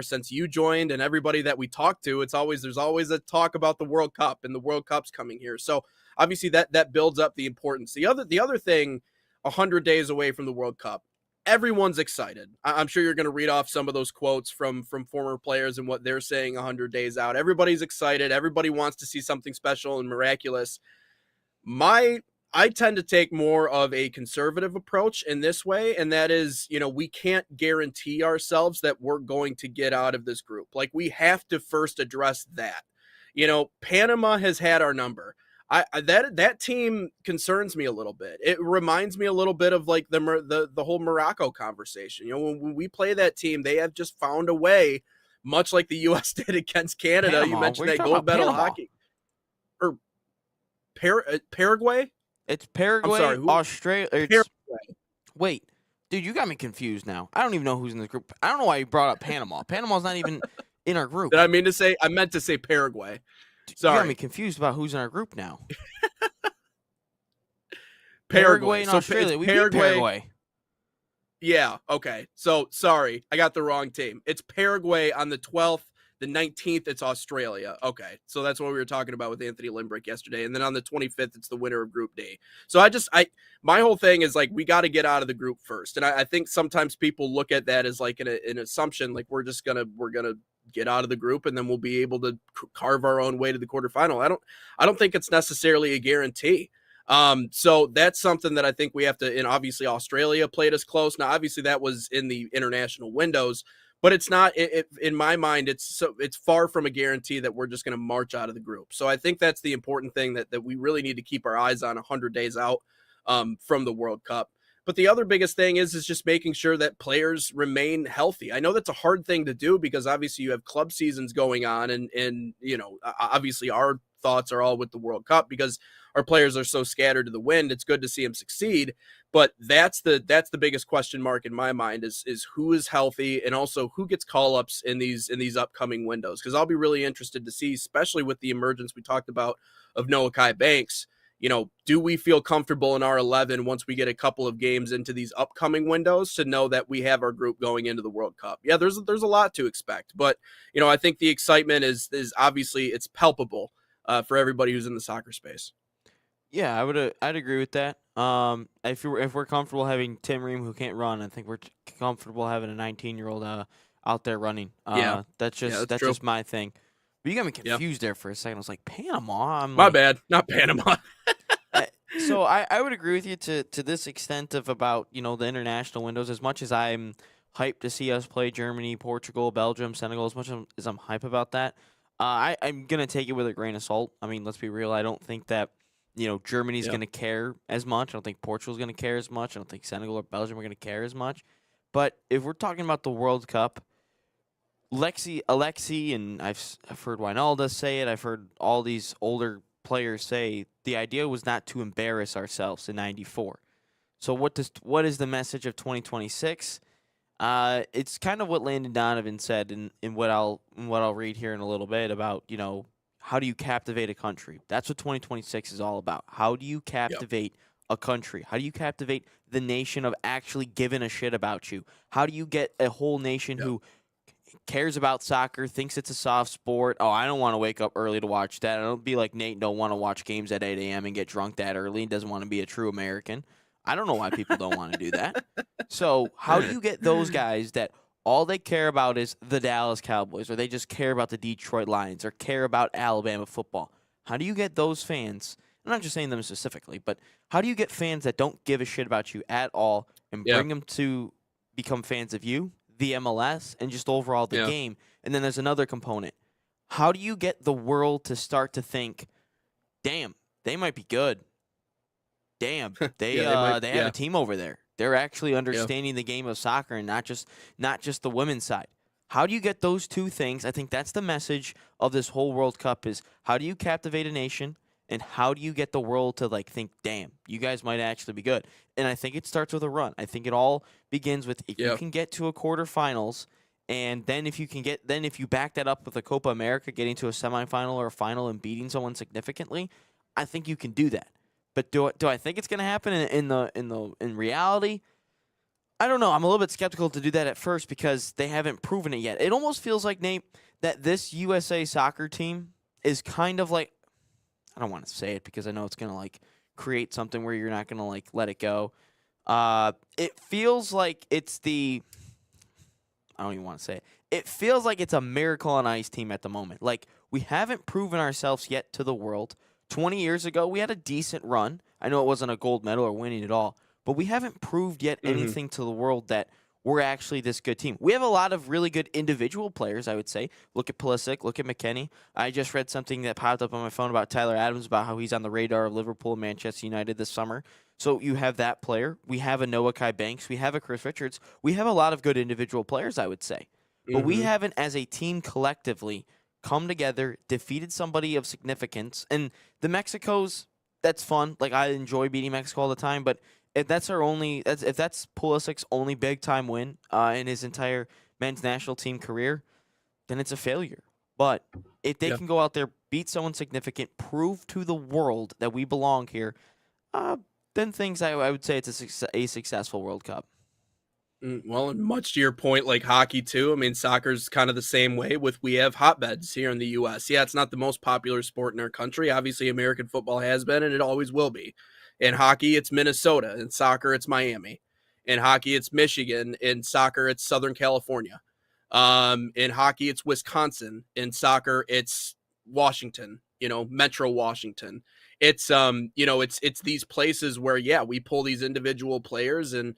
since you joined and everybody that we talk to, there's always a talk about the World Cup, and the World Cup's coming here. So obviously that builds up the importance. The other thing, 100 days away from the World Cup, everyone's excited. I'm sure you're going to read off some of those quotes from former players and what they're saying 100 days out. Everybody's excited. Everybody wants to see something special and miraculous. I tend to take more of a conservative approach in this way, and that is, we can't guarantee ourselves that we're going to get out of this group. Like, we have to first address that. Panama has had our number. That team concerns me a little bit. It reminds me a little bit of like the whole Morocco conversation. When we play that team, they have just found a way, much like the U.S. did against Canada. Panama? You mentioned that talking gold about medal Panama? hockey, or Paraguay. It's Paraguay, sorry, who? Australia. Paraguay. Wait, dude, you got me confused now. I don't even know who's in the group. I don't know why you brought up Panama. Panama's not even in our group. I meant to say Paraguay. You Sorry, got me confused about who's in our group now. Paraguay and So Australia. We Paraguay. beat Paraguay. Yeah, okay. So, sorry, I got the wrong team. It's Paraguay on the 12th. The 19th, it's Australia. Okay, so that's what we were talking about with Anthony Limbrick yesterday. And then on the 25th, it's the winner of Group D. So my whole thing is like, we got to get out of the group first. And I think sometimes people look at that as like an assumption, like we're gonna get out of the group and then we'll be able to carve our own way to the quarterfinal. I don't think it's necessarily a guarantee. So that's something that I think we have to, and obviously Australia played us close. Now, obviously that was in the international windows, but it's not, in my mind, it's far from a guarantee that we're just going to march out of the group. So I think that's the important thing that we really need to keep our eyes on 100 days out, from the World Cup. But the other biggest thing is just making sure that players remain healthy. I know that's a hard thing to do because obviously you have club seasons going on, and obviously our thoughts are all with the World Cup because our players are so scattered to the wind. It's good to see them succeed, but that's the biggest question mark in my mind is who is healthy and also who gets call-ups in these upcoming windows. Because I'll be really interested to see, especially with the emergence we talked about of Noah Kai Banks. Do we feel comfortable in our 11 once we get a couple of games into these upcoming windows to know that we have our group going into the World Cup? Yeah, there's a lot to expect, but I think the excitement is obviously it's palpable for everybody who's in the soccer space. Yeah, I'd agree with that. If we're comfortable having Tim Ream who can't run, I think we're comfortable having a 19-year-old out there running. Yeah. That's Yeah, just that's true. just my thing. But you got me confused there for a second. I was like, Panama. I'm My like, bad, not Panama. So I would agree with you to this extent of about the international windows. As much as I'm hyped to see us play Germany, Portugal, Belgium, Senegal, as much as I'm hype about that, I'm gonna take it with a grain of salt. I mean, let's be real. I don't think that Germany's Yeah. gonna care as much. I don't think Portugal's gonna care as much. I don't think Senegal or Belgium are gonna care as much. But if we're talking about the World Cup, Alexi, and I've heard Wijnaldum say it. I've heard all these older players say the idea was not to embarrass ourselves in '94. So what is the message of 2026? It's kind of what Landon Donovan said in what I'll read here in a little bit about how do you captivate a country? That's what 2026 is all about. How do you captivate a country? How do you captivate the nation of actually giving a shit about you? How do you get a whole nation Yeah. who cares about soccer, thinks it's a soft sport? Oh, I don't want to wake up early to watch that. I don't be like Nate, don't want to watch games at 8 a.m. and get drunk that early and doesn't want to be a true American. I don't know why people don't want to do that. So how do you get those guys that all they care about is the Dallas Cowboys, or they just care about the Detroit Lions, or care about Alabama football? How do you get those fans? I'm not just saying them specifically, but how do you get fans that don't give a shit about you at all and Yeah. bring them to become fans of you, the MLS, and just overall the Yeah. game? And then there's another component. How do you get the world to start to think, damn, they might be good. Damn, they might- they have a team over there. They're actually understanding the game of soccer and not just the women's side. How do you get those two things? I think that's the message of this whole World Cup is how do you captivate a nation and how do you get the world to like think, damn, you guys might actually be good. And I think it starts with a run. I think it all begins with if you Yep. can get to a quarterfinals, and then if you back that up with the Copa America, getting to a semifinal or a final and beating someone significantly, I think you can do that. But do I think it's going to happen in reality? I don't know. I'm a little bit skeptical to do that at first because they haven't proven it yet. It almost feels like, Nate, that this USA soccer team is kind of like, I don't want to say it because I know it's going to like create something where you're not going to like let it go. It feels like it's I don't even want to say it. It feels like it's a Miracle on Ice team at the moment. Like, we haven't proven ourselves yet to the world. 20 years ago, we had a decent run. I know it wasn't a gold medal or winning at all, but we haven't proved yet anything to the world that we're actually this good team. We have a lot of really good individual players, I would say. Look at Pulisic, look at McKennie. I just read something that popped up on my phone about Tyler Adams, about how he's on the radar of Liverpool and Manchester United this summer. So you have that player. We have a Noah Kai Banks. We have a Chris Richards. We have a lot of good individual players, I would say. But we haven't, as a team collectively, come together, defeated somebody of significance. And the Mexicos, that's fun. Like, I enjoy beating Mexico all the time. But if that's if that's Pulisic's only big time win in his entire men's national team career, then it's a failure. But if they can go out there, beat someone significant, prove to the world that we belong here, then things I would say it's a successful World Cup. Well, and much to your point, like hockey too. I mean, soccer's kind of the same way. We have hotbeds here in the U.S. Yeah, it's not the most popular sport in our country. Obviously, American football has been, and it always will be. In hockey, it's Minnesota. In soccer, it's Miami. In hockey, it's Michigan. In soccer, it's Southern California. In hockey, it's Wisconsin. In soccer, it's Washington. Metro Washington. It's it's these places where we pull these individual players and.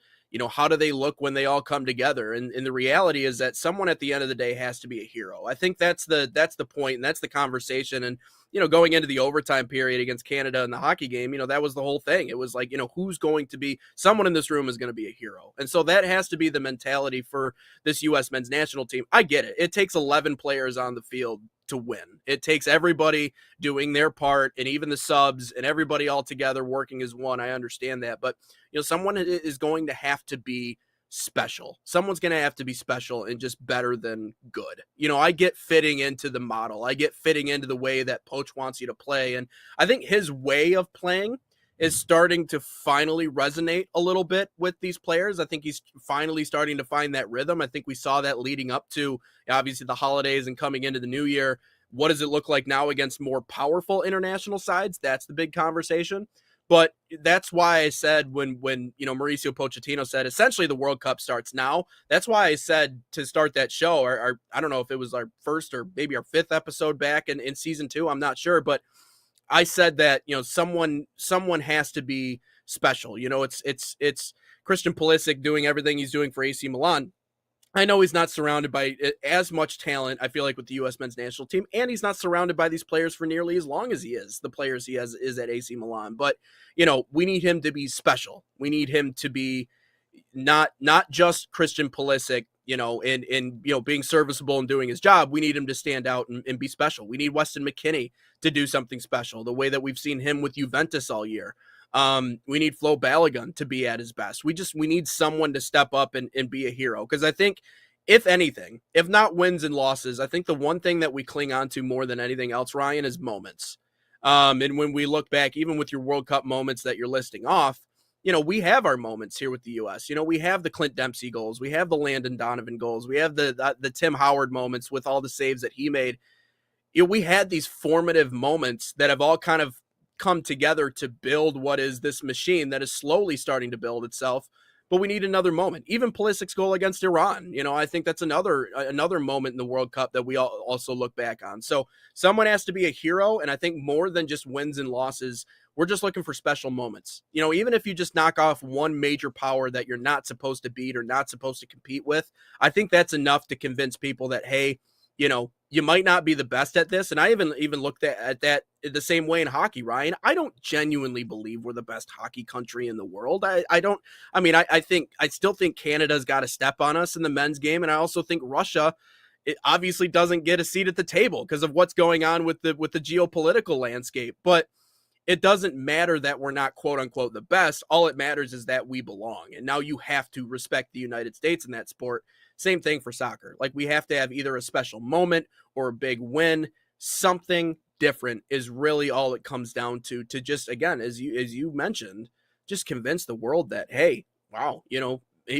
How do they look when they all come together? And the reality is that someone at the end of the day has to be a hero. I think that's the point, and that's the conversation. And, going into the overtime period against Canada in the hockey game, that was the whole thing. It was like, who's going to be, someone in this room is going to be a hero. And so that has to be the mentality for this U.S. men's national team. I get it. It takes 11 players on the field to win. It takes everybody doing their part, and even the subs and everybody all together working as one. I understand that. But, someone is going to have to be special. Someone's going to have to be special and just better than good. I get fitting into the model. I get fitting into the way that Poach wants you to play. And I think his way of playing is starting to finally resonate a little bit with these players. I think he's finally starting to find that rhythm. I think we saw that leading up to obviously the holidays and coming into the new year. What does it look like now against more powerful international sides? That's the big conversation. But that's why I said when Mauricio Pochettino said essentially the World Cup starts now, that's why I said to start that show, or I don't know if it was our first or maybe our fifth episode back in season 2, I'm not sure, but I said that, someone has to be special. It's Christian Pulisic doing everything he's doing for AC Milan. I know he's not surrounded by as much talent, I feel like, with the U.S. men's national team, and he's not surrounded by these players for nearly as long as he is, the players he is at AC Milan. But, we need him to be special. We need him to be not just Christian Pulisic, and being serviceable and doing his job. We need him to stand out and be special. We need Weston McKennie to do something special, the way that we've seen him with Juventus all year. We need Flo Balogun to be at his best. We need someone to step up and be a hero. Because I think, if anything, if not wins and losses, I think the one thing that we cling on to more than anything else, Ryan, is moments. And when we look back, even with your World Cup moments that you're listing off, we have our moments here with the U.S. We have the Clint Dempsey goals, we have the Landon Donovan goals, we have the Tim Howard moments with all the saves that he made. We had these formative moments that have all kind of come together to build what is this machine that is slowly starting to build itself. But we need another moment. Even Pulisic's goal against Iran, I think that's another moment in the World Cup that we also look back on. So someone has to be a hero, and I think more than just wins and losses, we're just looking for special moments. Even if you just knock off one major power that you're not supposed to beat or not supposed to compete with, I think that's enough to convince people that, hey, you might not be the best at this. And I even looked at that the same way in hockey, Ryan. I don't genuinely believe we're the best hockey country in the world. I still think Canada's got a step on us in the men's game. And I also think Russia, it obviously doesn't get a seat at the table because of what's going on with the geopolitical landscape. But it doesn't matter that we're not quote unquote the best. All it matters is that we belong. And now you have to respect the United States in that sport. Same thing for soccer. Like, we have to have either a special moment or a big win. Something different is really all it comes down to just, again, as you mentioned, just convince the world that, hey, wow,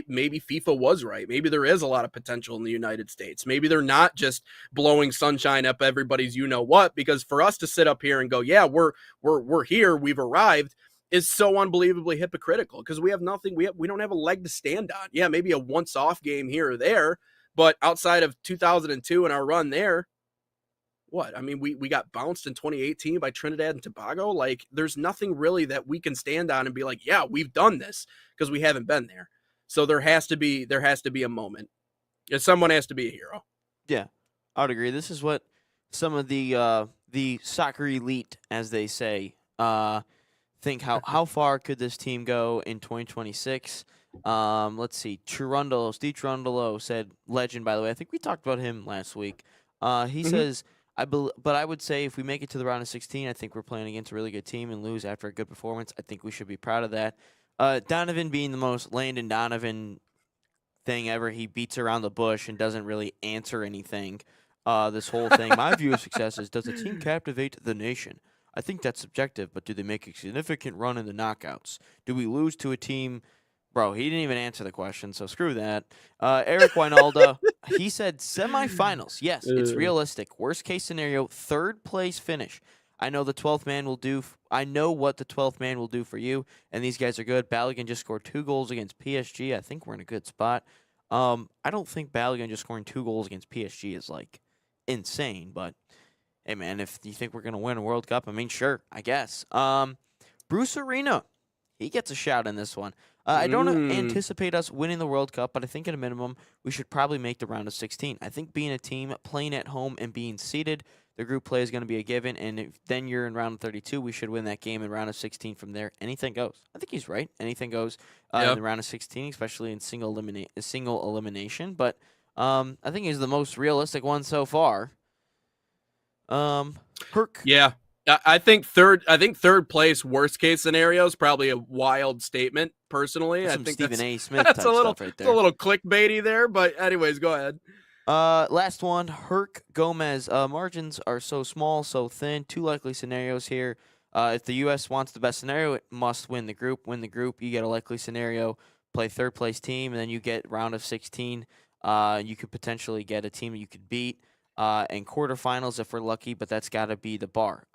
maybe FIFA was right. Maybe there is a lot of potential in the United States. Maybe they're not just blowing sunshine up everybody's what, because for us to sit up here and go, yeah, we're here, we've arrived, is so unbelievably hypocritical because we have nothing. We don't have a leg to stand on. Yeah, maybe a once-off game here or there, but outside of 2002 and our run there, what? I mean, we got bounced in 2018 by Trinidad and Tobago. Like, there's nothing really that we can stand on and be like, yeah, we've done this, because we haven't been there. So there has to be a moment. Someone has to be a hero. Yeah, I would agree. This is what some of the soccer elite, as they say, think. How far could this team go in 2026? Let's see. Steve Cherundolo said, legend, by the way. I think we talked about him last week. He says, but I would say if we make it to the round of 16, I think we're playing against a really good team and lose after a good performance. I think we should be proud of that. Donovan being the most Landon Donovan thing ever. He beats around the bush and doesn't really answer anything. This whole thing. My view of success is, does a team captivate the nation? I think that's subjective, but do they make a significant run in the knockouts? Do we lose to a team? Bro, he didn't even answer the question, so screw that. Eric Wynalda, he said semifinals. Yes, it's realistic. Worst case scenario, third place finish. I know the 12th man will do. I know what the 12th man will do for you, and these guys are good. Balogun just scored 2 goals against PSG. I think we're in a good spot. I don't think Balogun just scoring 2 goals against PSG is like insane, but hey, man, if you think we're going to win a World Cup, I mean, sure, I guess. Bruce Arena, he gets a shout in this one. I don't anticipate us winning the World Cup, but I think at a minimum, we should probably make the round of 16. I think being a team, playing at home, and being seeded, the group play is going to be a given, and if then you're in round of 32, we should win that game in round of 16 from there. Anything goes. I think he's right. Anything goes in the round of 16, especially in single elimination. But I think he's the most realistic one so far. Herc. Yeah, I think third place worst case scenario is probably a wild statement. Personally, I think Stephen A. Smith that's type stuff right there. It's a little clickbaity there, but anyways, go ahead. Last one, Herc Gomez. Margins are so small, so thin. 2 likely scenarios here. If the U.S. wants the best scenario, it must win the group. Win the group, you get a likely scenario. Play third place team, and then you get round of 16. You could potentially get a team you could beat. And quarterfinals if we're lucky, but that's got to be the bar.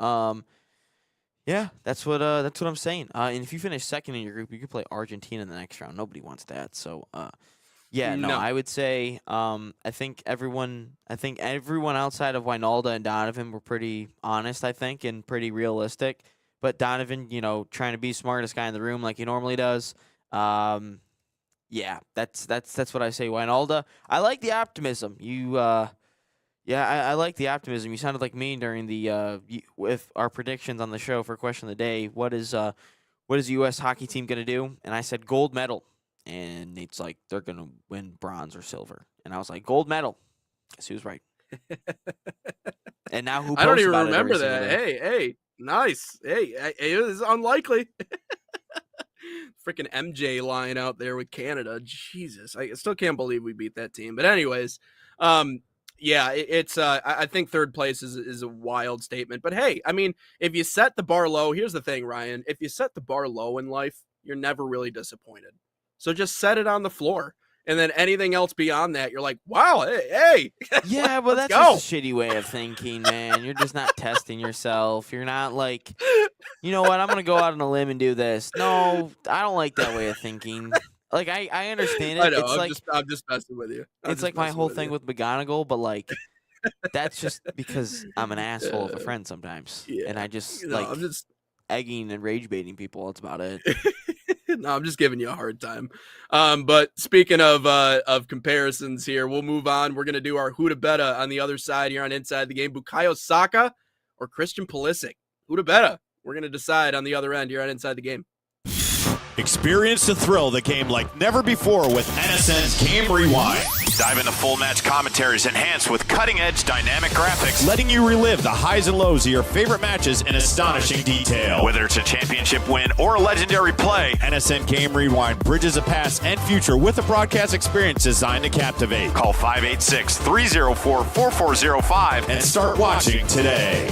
Yeah, that's what I'm saying. And if you finish second in your group, you could play Argentina in the next round. Nobody wants that. So, no, I would say I think everyone outside of Wynalda and Donovan were pretty honest, I think, and pretty realistic. But Donovan, trying to be the smartest guy in the room like he normally does. Yeah, that's what I say. Wynalda, I like the optimism. I like the optimism. You sounded like me during the with our predictions on the show for Question of the Day. What is the U.S. hockey team going to do? And I said gold medal. And Nate's like, they're going to win bronze or silver. And I was like, gold medal. Guess he was right. And now who posts I don't even about remember it every that. single day? Hey, nice. Hey, it is unlikely. Freaking MJ line out there with Canada. Jesus, I still can't believe we beat that team. But anyways, Yeah, it's I think third place is a wild statement. But hey, I mean, if you set the bar low, here's the thing, Ryan. If you set the bar low in life, you're never really disappointed. So just set it on the floor. And then anything else beyond that, you're like, wow, hey. Yeah, well, let's that's go. just a shitty way of thinking, man. You're just not testing yourself. You're not like, you know what, I'm going to go out on a limb and do this. No, I don't like that way of thinking. Like, I understand it. I know. It's I'm just messing with you. it's like my whole thing with McGonagall, but like, that's just because I'm an asshole of a friend sometimes. Yeah. And I just No, like I'm just egging and rage baiting people. That's about it. no, I'm just giving you a hard time. But speaking of comparisons here, we'll move on. We're gonna do our who to betta on the other side here on Inside the Game. Bukayo Saka or Christian Pulisic? Who to betta? We're gonna decide on the other end here on Inside the Game. Experience the thrill of the game like never before with NSN's Game Rewind. Dive into full match commentaries enhanced with cutting-edge dynamic graphics. Letting you relive the highs and lows of your favorite matches in astonishing detail. Whether it's a championship win or a legendary play, NSN Game Rewind bridges the past and future with a broadcast experience designed to captivate. call 586-304-4405 And start watching today.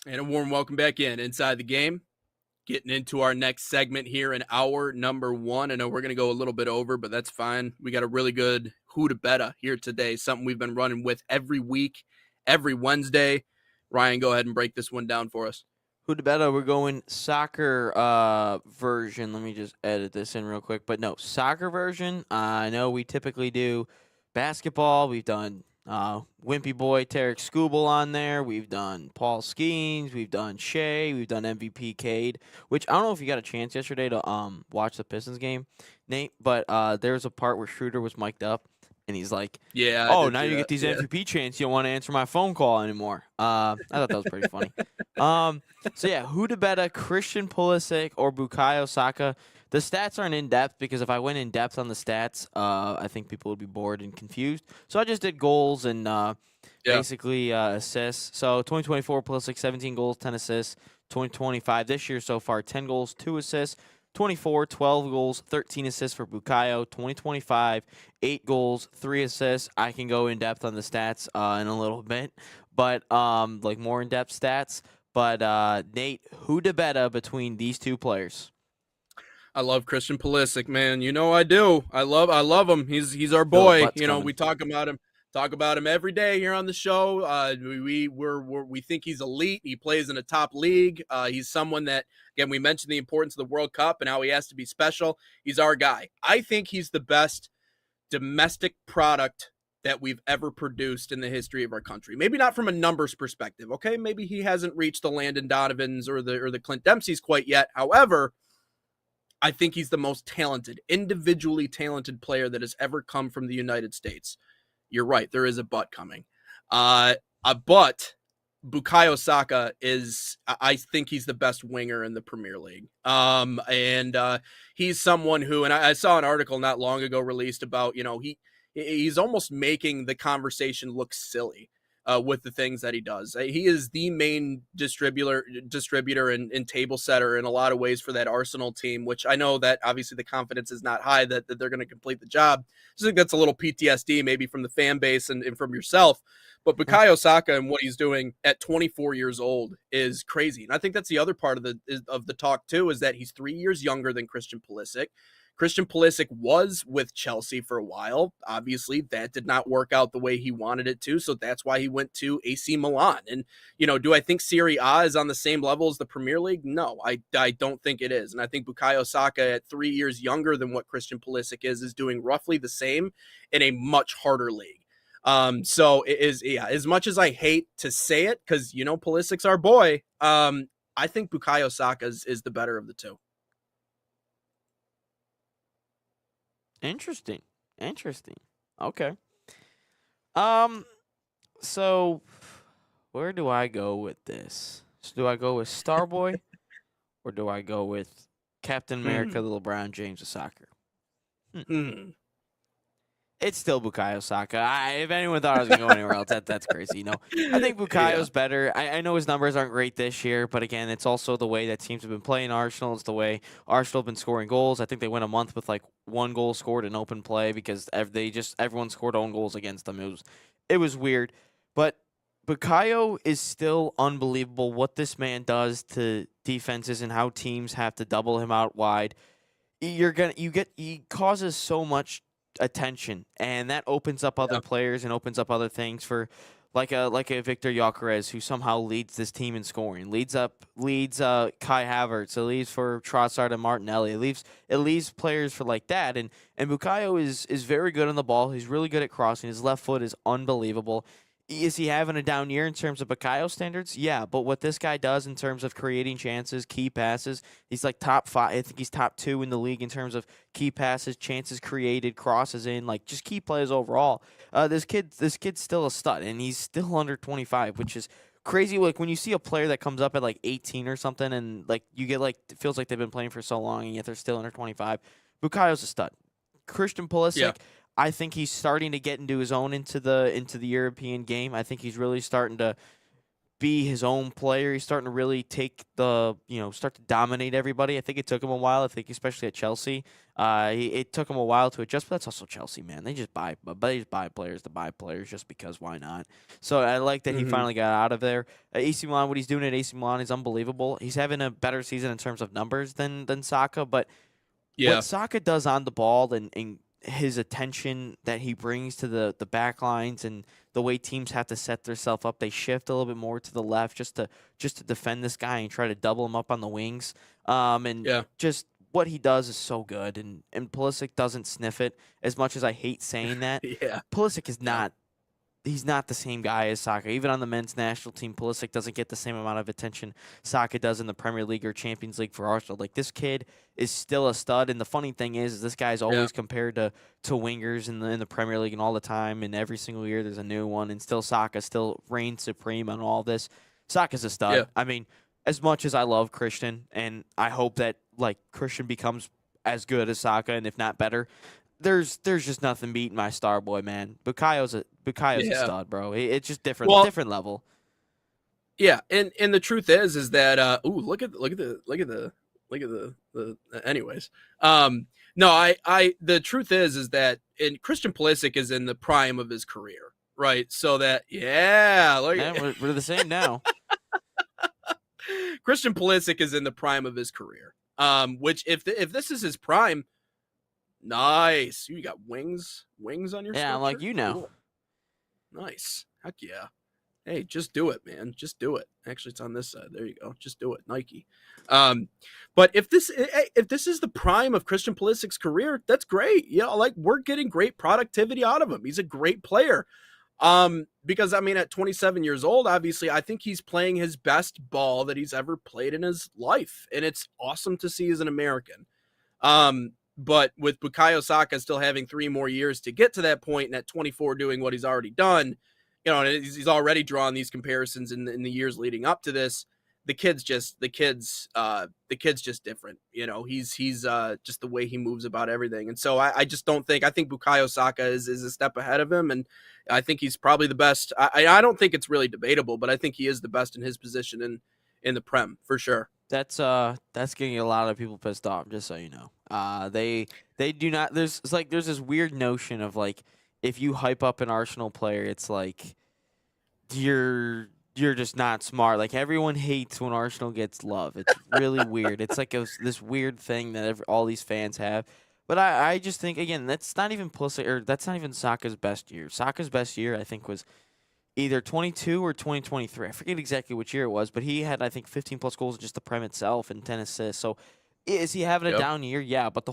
And a warm welcome back Inside the Game. Getting into our next segment here in hour number 1. I know we're going to go a little bit over, but that's fine. We got a really good who to betta here today, something we've been running with every week, every Wednesday. Ryan, go ahead and break this one down for us. Who to betta? We're going soccer version. Let me just edit this in real quick. But no, soccer version. I know we typically do basketball. We've done Wimpy Boy, Tarek Skubal on there. We've done Paul Skeens. We've done Shea. We've done MVP Cade, which I don't know if you got a chance yesterday to watch the Pistons game, Nate, but there was a part where Schroeder was mic'd up, and he's like, Yeah. oh, now you get these MVP chants. You don't want to answer my phone call anymore. I thought that was pretty funny. So, yeah, who to betta, Christian Pulisic or Bukayo Saka? The stats aren't in depth because if I went in depth on the stats, I think people would be bored and confused. So I just did goals and basically assists. So 2024, Pulisic, 17 goals, 10 assists. 2025, this year so far, 10 goals, 2 assists. 24, 12 goals, 13 assists for Bukayo. 2025, 8 goals, 3 assists. I can go in depth on the stats in a little bit, but like more in depth stats. But Nate, who to betta between these two players? I love Christian Pulisic, man. You know I do. I love him. He's our boy. Butt's You know, coming. we talk about him every day here on the show. We think he's elite. He plays in a top league. He's someone that, again, we mentioned the importance of the World Cup and how he has to be special. He's our guy. I think he's the best domestic product that we've ever produced in the history of our country. Maybe not from a numbers perspective, okay? Maybe he hasn't reached the Landon Donovans or the Clint Dempseys quite yet. However, I think he's the most talented, individually talented player that has ever come from the United States. You're right. There is a but coming. But Bukayo Saka I think he's the best winger in the Premier League. He's someone who, and I saw an article not long ago released about, he's almost making the conversation look silly with the things that he does. He is the main distributor and table setter in a lot of ways for that Arsenal team, which I know that obviously the confidence is not high that they're going to complete the job. I think that's a little PTSD maybe from the fan base and from yourself. But Bukayo Saka and what he's doing at 24 years old is crazy. And I think that's the other part of the talk too, is that he's 3 years younger than Christian Pulisic. Christian Pulisic was with Chelsea for a while. Obviously, that did not work out the way he wanted it to, so that's why he went to AC Milan. And, do I think Serie A is on the same level as the Premier League? No, I don't think it is. And I think Bukayo Saka, at 3 years younger than what Christian Pulisic is doing roughly the same in a much harder league. So it is, as much as I hate to say it, because, Pulisic's our boy, I think Bukayo Saka is the better of the two. Interesting. Okay. So where do I go with this? So do I go with Starboy or do I go with Captain America, the LeBron James of soccer? It's still Bukayo Saka. If anyone thought I was going to go anywhere else, that's crazy. I think Bukayo's better. I know his numbers aren't great this year, but again, it's also the way that teams have been playing Arsenal. It's the way Arsenal have been scoring goals. I think they went a month with like 1 goal scored in open play because everyone scored own goals against them. It was weird, but Bukayo is still unbelievable what this man does to defenses and how teams have to double him out wide. He causes so much attention, and that opens up other players and opens up other things for like a Victor Gyökeres, who somehow leads this team in scoring, leads Kai Havertz, it leads for Trossard and Martinelli, it leaves players for like that, and Bukayo is very good on the ball. He's really good at crossing. His left foot is unbelievable. Is he having a down year in terms of Bukayo standards? Yeah, but what this guy does in terms of creating chances, key passes, he's like top 5. I think he's top 2 in the league in terms of key passes, chances created, crosses in, like just key plays overall. This kid's still a stud, and he's still under 25, which is crazy. Like when you see a player that comes up at like 18 or something, and like you get like it feels like they've been playing for so long, and yet they're still under 25. Bukayo's a stud. Christian Pulisic. Yeah. I think he's starting to get into his own into the European game. I think he's really starting to be his own player. He's starting to really take start to dominate everybody. I think it took him a while. I think especially at Chelsea, it took him a while to adjust. But that's also Chelsea, man. They just buy players to buy players just because why not? So I like that he finally got out of there. AC Milan, what he's doing at AC Milan is unbelievable. He's having a better season in terms of numbers than Saka, but what Saka does on the ball and his attention that he brings to the back lines and the way teams have to set themselves up, they shift a little bit more to the left just to defend this guy and try to double him up on the wings. Just what he does is so good, and Pulisic doesn't sniff it. As much as I hate saying that, Pulisic is not. He's not the same guy as Saka. Even on the men's national team, Pulisic doesn't get the same amount of attention Saka does in the Premier League or Champions League for Arsenal. Like, this kid is still a stud, and the funny thing is this guy's always compared to wingers in the Premier League and all the time, and every single year there's a new one, and still Saka still reigns supreme on all this. Saka's a stud. I mean, as much as I love Christian, and I hope that, like, Christian becomes as good as Saka, and if not better, there's just nothing beating my star boy, man. Bukayo's a stud, bro. It's just different level. Yeah, and the truth is that look at the anyways. No, the truth is that Christian Pulisic is in the prime of his career, right? So that we're the same now. Christian Pulisic is in the prime of his career. Which if this is his prime, nice. You got wings on your Yeah, like Cool. Nice. Heck yeah. Hey, just do it, man. Just do it. Actually, it's on this side. There you go. Just do it. Nike. But if this is the prime of Christian Pulisic's career, that's great. Like, we're getting great productivity out of him. He's a great player. Because I mean, at 27 years old, obviously, I think he's playing his best ball that he's ever played in his life. And it's awesome to see as an American. But with Bukayo Saka still having 3 more years to get to that point, and at 24 doing what he's already done, and he's already drawn these comparisons in the years leading up to this, the kid's just different. You know, he's just the way he moves about everything. And so I just don't think, I think Bukayo Saka is a step ahead of him, and I think he's probably the best. I don't think it's really debatable, but I think he is the best in his position in the Prem for sure. That's getting a lot of people pissed off, just so you know. They do not, there's this weird notion of like, if you hype up an Arsenal player, it's like you're just not smart. Like, everyone hates when Arsenal gets love. It's really weird. It's like this weird thing that all these fans have. But I just think, again, that's not even that's not even Saka's best year. Saka's best year, I think, was either 22 or 2023. I forget exactly which year it was, but he had, I think, 15-plus goals in just the Prem itself and 10 assists. So is he having a down year? Yeah, but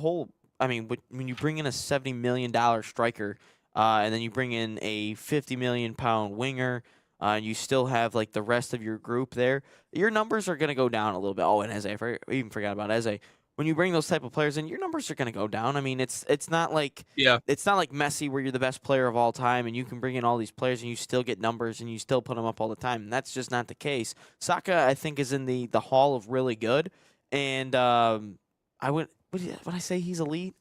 when you bring in a $70 million striker, and then you bring in a 50 million pound winger, and you still have like the rest of your group there, your numbers are going to go down a little bit. Oh, and Eze, I even forgot about Eze. When you bring those type of players in, your numbers are going to go down. I mean, it's not like Messi where you're the best player of all time and you can bring in all these players and you still get numbers and you still put them up all the time. And that's just not the case. Saka, I think, is in the hall of really good. And when I say he's elite,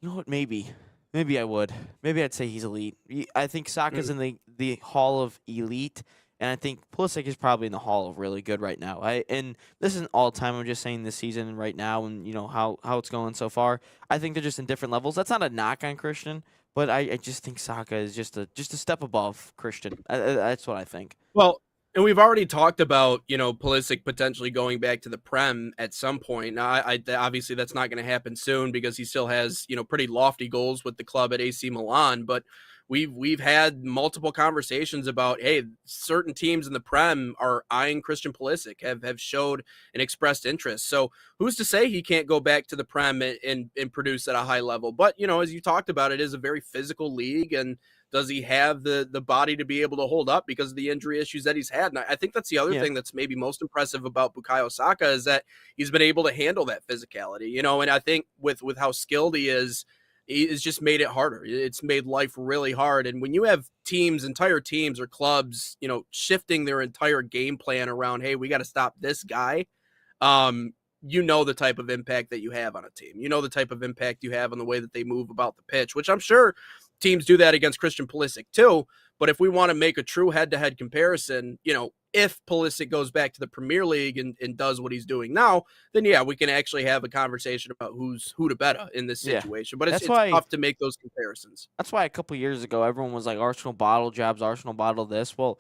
you know what? Maybe I would. Maybe I'd say he's elite. I think Saka's in the hall of elite. And I think Pulisic is probably in the hall of really good right now. And this isn't all time. I'm just saying this season right now, and you know how it's going so far. I think they're just in different levels. That's not a knock on Christian, but I just think Saka is just a step above Christian. That's what I think. Well, and we've already talked about, you know, Pulisic potentially going back to the Prem at some point. Now, I obviously that's not going to happen soon because he still has, you know, pretty lofty goals with the club at AC Milan, but we've had multiple conversations about, hey, certain teams in the Prem are eyeing Christian Pulisic, have showed and expressed interest. So who's to say he can't go back to the Prem and produce at a high level? But, you know, as you talked about, it is a very physical league, and does he have the body to be able to hold up because of the injury issues that he's had? And I think that's the other thing that's maybe most impressive about Bukayo Saka is that he's been able to handle that physicality, you know, and I think with how skilled he is, it's just made it harder. It's made life really hard. And when you have entire teams or clubs, you know, shifting their entire game plan around, hey, we got to stop this guy, you know, the type of impact that you have on a team. You know, the type of impact you have on the way that they move about the pitch, which I'm sure teams do that against Christian Pulisic too. But if we want to make a true head-to-head comparison, you know, if Pulisic goes back to the Premier League and does what he's doing now, then yeah, we can actually have a conversation about who to bet in this situation. But it's tough to make those comparisons. That's why a couple years ago, everyone was like, Arsenal bottle jobs, Arsenal bottle this. Well,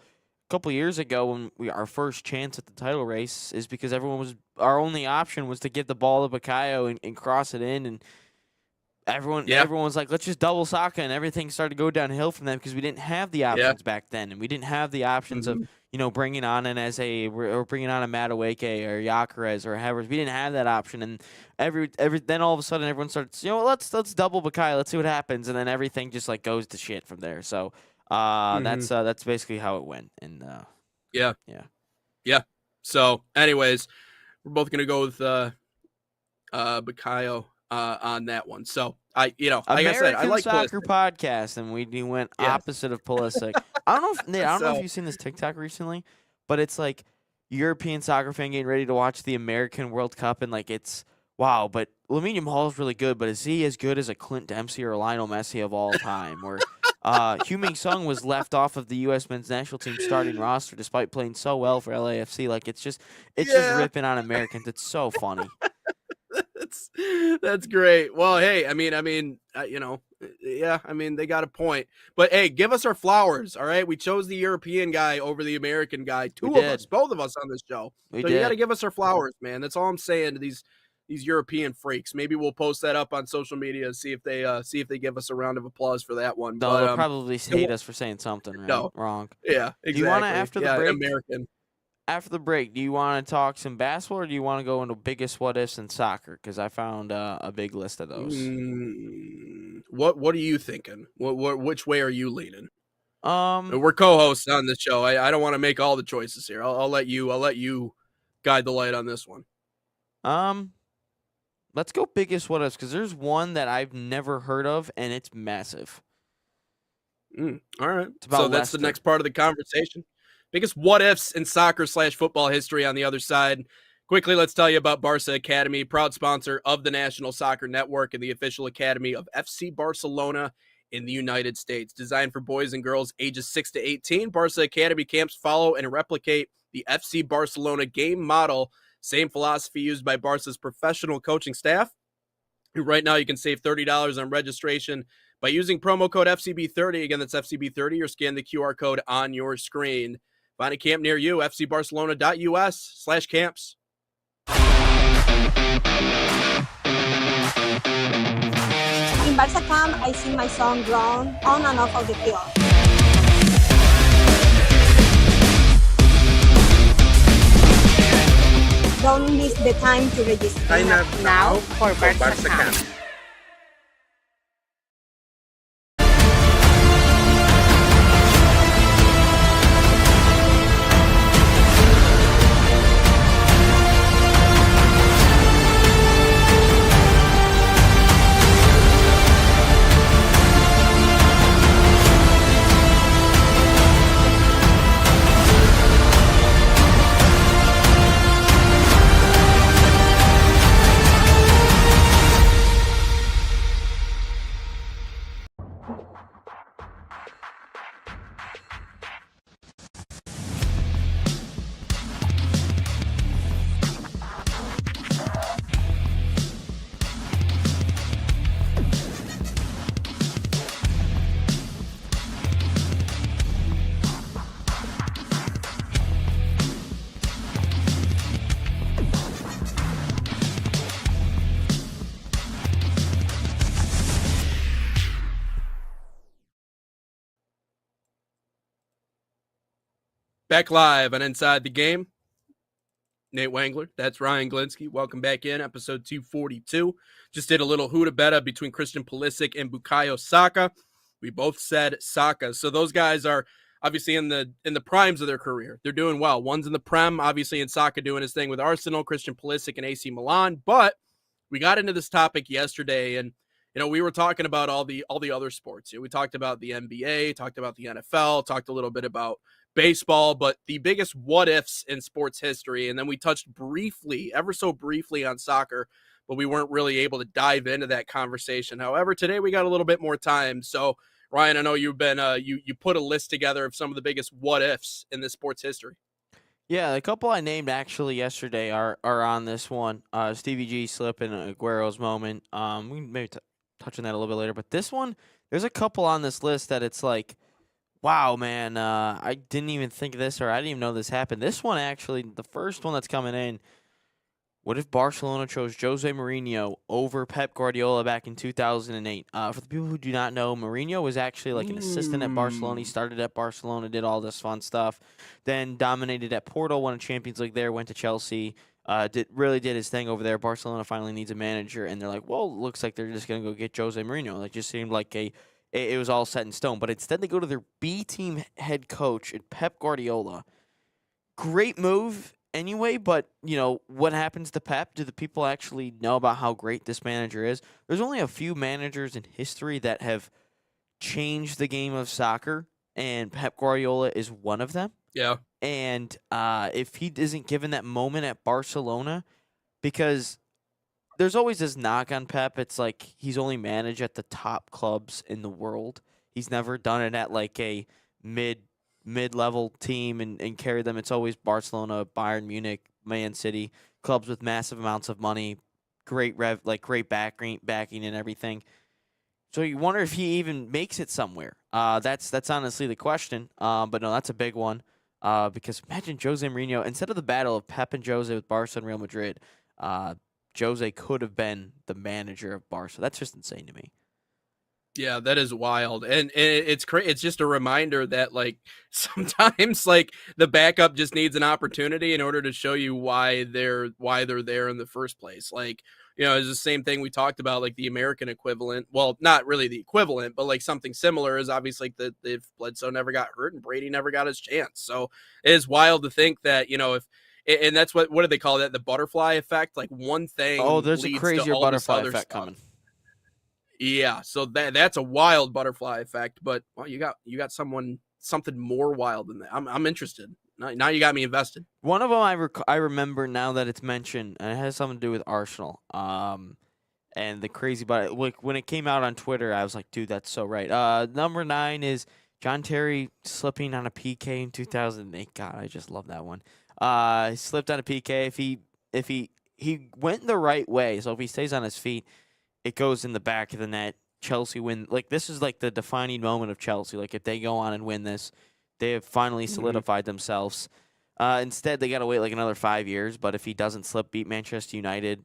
a couple years ago, when our first chance at the title race is because our only option was to give the ball to Bukayo and cross it in, and everyone was like, let's just double Saka, and everything started to go downhill from them because we didn't have the options back then, and we didn't have the options of, you know, bringing on an Eze or bringing on a Madueke or Gyökeres or Havertz. We didn't have that option, and then all of a sudden everyone starts, you know, let's double Bukayo, let's see what happens, and then everything just like goes to shit from there. So that's basically how it went. And yeah. So, anyways, we're both gonna go with Bukayo on that one. So like I said, I like soccer podcast, and we went opposite of Pulisic. I don't know if you've seen this TikTok recently, but it's like European soccer fan getting ready to watch the American World Cup, and like it's wow, but Lamine Yamal is really good, but is he as good as a Clint Dempsey or Lionel Messi of all time? Or Heung-min Son was left off of the U.S. men's national team starting roster despite playing so well for LAFC. Like it's just ripping on Americans. It's so funny. That's great. Well, hey, I mean, they got a point. But hey, give us our flowers, all right? We chose the European guy over the American guy. Both of us on this show. You got to give us our flowers, man. That's all I'm saying to these European freaks. Maybe we'll post that up on social media and see if they give us a round of applause for that one. No, they'll probably hate us for saying something wrong. Yeah, exactly. Do you want to, after the break? American. After the break, do you want to talk some basketball, or do you want to go into biggest what ifs in soccer? Because I found a big list of those. What are you thinking? Which way are you leaning? We're co-hosts on this show. I don't want to make all the choices here. I'll let you guide the light on this one. Let's go biggest what ifs, because there's one that I've never heard of, and it's massive. All right. So that's the next part of the conversation. biggest what ifs in soccer/football history on the other side. Quickly, let's tell you about Barca Academy, proud sponsor of the National Soccer Network and the official academy of FC Barcelona in the United States. Designed for boys and girls ages 6 to 18, Barca Academy camps follow and replicate the FC Barcelona game model. Same philosophy used by Barca's professional coaching staff. Right now, you can save $30 on registration by using promo code FCB30. Again, that's FCB30, or scan the QR code on your screen. Find a camp near you, fcbarcelona.us/camps. In Barca Camp, I sing my song grown on and off of the field. Don't miss the time to register. Sign up now for Barca Camp. Back live and Inside the Game. Nate Wangler, that's Ryan Glinsky. Welcome back in, episode 242. Just did a little huda beta between Christian Pulisic and Bukayo Saka. We both said Saka. So those guys are obviously in the primes of their career. They're doing well. One's in the Prem, obviously, and Saka doing his thing with Arsenal, Christian Pulisic and AC Milan. But we got into this topic yesterday, and we were talking about all the other sports. We talked about the NBA, talked about the NFL, talked a little bit about baseball, but the biggest what ifs in sports history. And then we touched briefly, ever so briefly, on soccer, but we weren't really able to dive into that conversation. However, today we got a little bit more time. So Ryan, I know you've been you put a list together of some of the biggest what ifs in this sports history. Yeah, the couple I named actually yesterday are on this one. Stevie G slipping Aguero's moment. We can maybe touch on that a little bit later, but this one, there's a couple on this list that it's like, wow, man, I didn't even think of this, or I didn't even know this happened. This one, actually, the first one that's coming in, what if Barcelona chose Jose Mourinho over Pep Guardiola back in 2008? For the people who do not know, Mourinho was actually like an assistant at Barcelona. He started at Barcelona, did all this fun stuff, then dominated at Porto, won a Champions League there, went to Chelsea, really did his thing over there. Barcelona finally needs a manager, and they're like, well, looks like they're just going to go get Jose Mourinho. It just seemed like it was all set in stone. But instead, they go to their B team head coach, Pep Guardiola. Great move anyway, but, what happens to Pep? Do the people actually know about how great this manager is? There's only a few managers in history that have changed the game of soccer, and Pep Guardiola is one of them. Yeah. And if he isn't given that moment at Barcelona, because there's always this knock on Pep. It's like he's only managed at the top clubs in the world. He's never done it at like a mid-level team and carried them. It's always Barcelona, Bayern Munich, Man City, clubs with massive amounts of money, great backing and everything. So you wonder if he even makes it somewhere. That's honestly the question. But no, that's a big one. Because imagine Jose Mourinho, instead of the battle of Pep and Jose with Barca and Real Madrid, Jose could have been the manager of Barca. That's just insane to me. Yeah, that is wild. And it's it's just a reminder that like sometimes like the backup just needs an opportunity in order to show you why they're there in the first place. Like, it's the same thing we talked about, like the American equivalent. Well, not really the equivalent, but like something similar is obviously like if Bledsoe never got hurt and Brady never got his chance. So it is wild to think that, and that's what do they call that? The butterfly effect. Like one thing. Oh, there's a crazier butterfly effect coming. Yeah, so that's a wild butterfly effect. But well, you got someone something more wild than that. I'm interested. Now you got me invested. One of them I remember now that it's mentioned, and it has something to do with Arsenal. And the crazy about it, like when it came out on Twitter, I was like, dude, that's so right. Number 9 is John Terry slipping on a PK in 2008. God, I just love that one. He slipped on a PK. If he went the right way, so if he stays on his feet, it goes in the back of the net. Chelsea win. Like, this is like the defining moment of Chelsea. Like, if they go on and win this, they have finally solidified themselves. Instead, they got to wait like another 5 years. But if he doesn't slip, beat Manchester United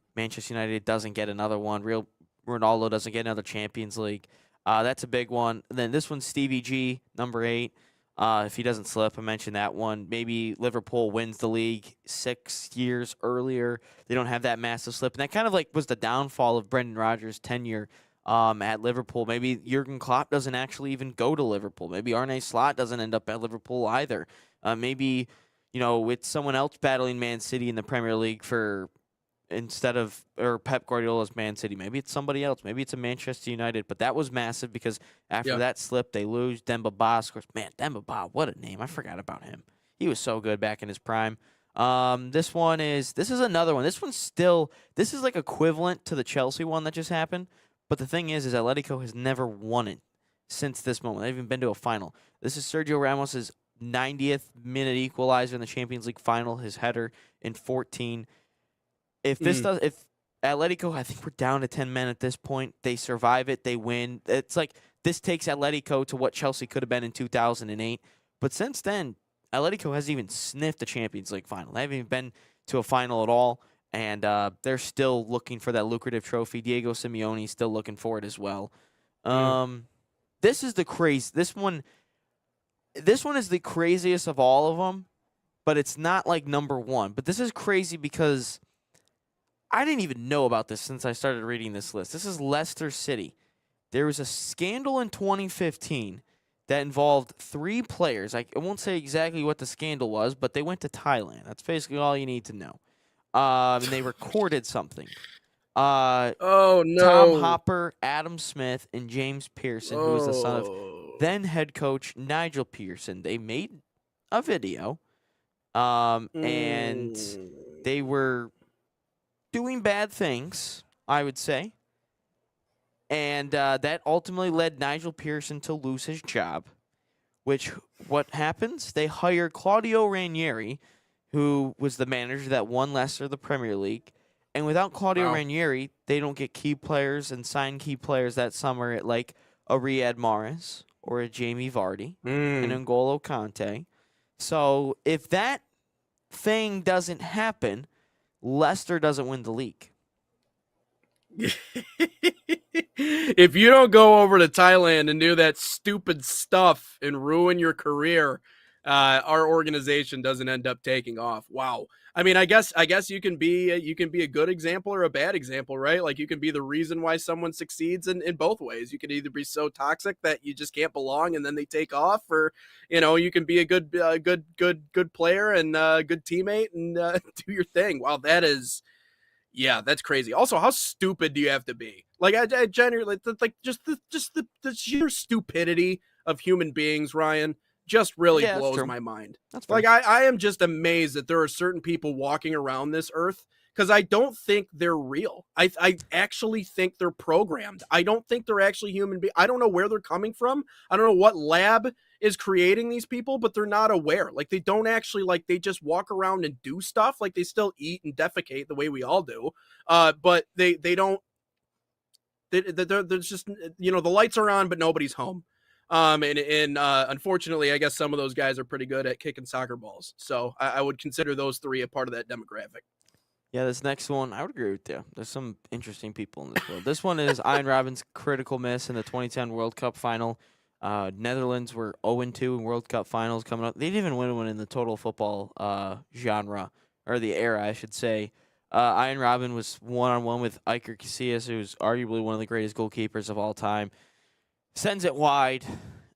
doesn't get another one. Real Ronaldo doesn't get another Champions League. That's a big one. And then this one's Stevie G, number 8. If he doesn't slip, I mentioned that one. Maybe Liverpool wins the league 6 years earlier. They don't have that massive slip. And that kind of like was the downfall of Brendan Rodgers' tenure at Liverpool. Maybe Jurgen Klopp doesn't actually even go to Liverpool. Maybe Arne Slot doesn't end up at Liverpool either. Maybe, it's someone else battling Man City in the Premier League or Pep Guardiola's Man City. Maybe it's somebody else. Maybe it's a Manchester United. But that was massive because after that slip, they lose. Demba Ba scores. Man, Demba Ba, what a name. I forgot about him. He was so good back in his prime. This is another one. This is like equivalent to the Chelsea one that just happened. But the thing is Atletico has never won it since this moment. They've even been to a final. This is Sergio Ramos's 90th minute equalizer in the Champions League final, his header in 14. If Atletico, I think we're down to 10 men at this point, they survive it, they win. It's like this takes Atletico to what Chelsea could have been in 2008. But since then, Atletico hasn't even sniffed the Champions League final. They haven't even been to a final at all. And they're still looking for that lucrative trophy. Diego Simeone still looking for it as well. This is the crazy. This one is the craziest of all of them, but it's not like number 1. But this is crazy because I didn't even know about this since I started reading this list. This is Leicester City. There was a scandal in 2015 that involved 3 players. I won't say exactly what the scandal was, but they went to Thailand. That's basically all you need to know. And they recorded something. Oh, no. Tom Hopper, Adam Smith, and James Pearson, who was the son of then head coach Nigel Pearson. They made a video, and they were doing bad things, I would say. And that ultimately led Nigel Pearson to lose his job, what happens? They hire Claudio Ranieri, who was the manager that won Leicester the Premier League. And without Claudio Ranieri, they don't get key players and sign key players that summer at like a Riyad Mahrez or a Jamie Vardy and N'Golo Kante. So if that thing doesn't happen, Leicester doesn't win the league. If you don't go over to Thailand and do that stupid stuff and ruin your career, our organization doesn't end up taking off. Wow. I mean, I guess you can be a good example or a bad example, right? Like you can be the reason why someone succeeds in both ways. You could either be so toxic that you just can't belong and then they take off, or you can be a good player and good teammate and do your thing. Wow, that's crazy. Also, how stupid do you have to be? Like I generally like just the sheer stupidity of human beings, Ryan, just really blows my mind. That's like I am just amazed that there are certain people walking around this earth, because I don't think they're real. I actually think they're programmed. I don't think they're actually human beings. I don't know where they're coming from. I don't know what lab is creating these people, but they're not aware. Like they don't actually, like, they just walk around and do stuff. Like they still eat and defecate the way we all do. But they don't. There's just, the lights are on, but nobody's home. And unfortunately, I guess some of those guys are pretty good at kicking soccer balls. So I would consider those 3 a part of that demographic. Yeah, this next one, I would agree with you. There's some interesting people in this world. This one is Ian Robben's critical miss in the 2010 World Cup final. Netherlands were 0-2 in World Cup finals coming up. They didn't even win one in the total football genre, or the era, I should say. Ian Robben was one-on-one with Iker Casillas, who's arguably one of the greatest goalkeepers of all time. Sends it wide,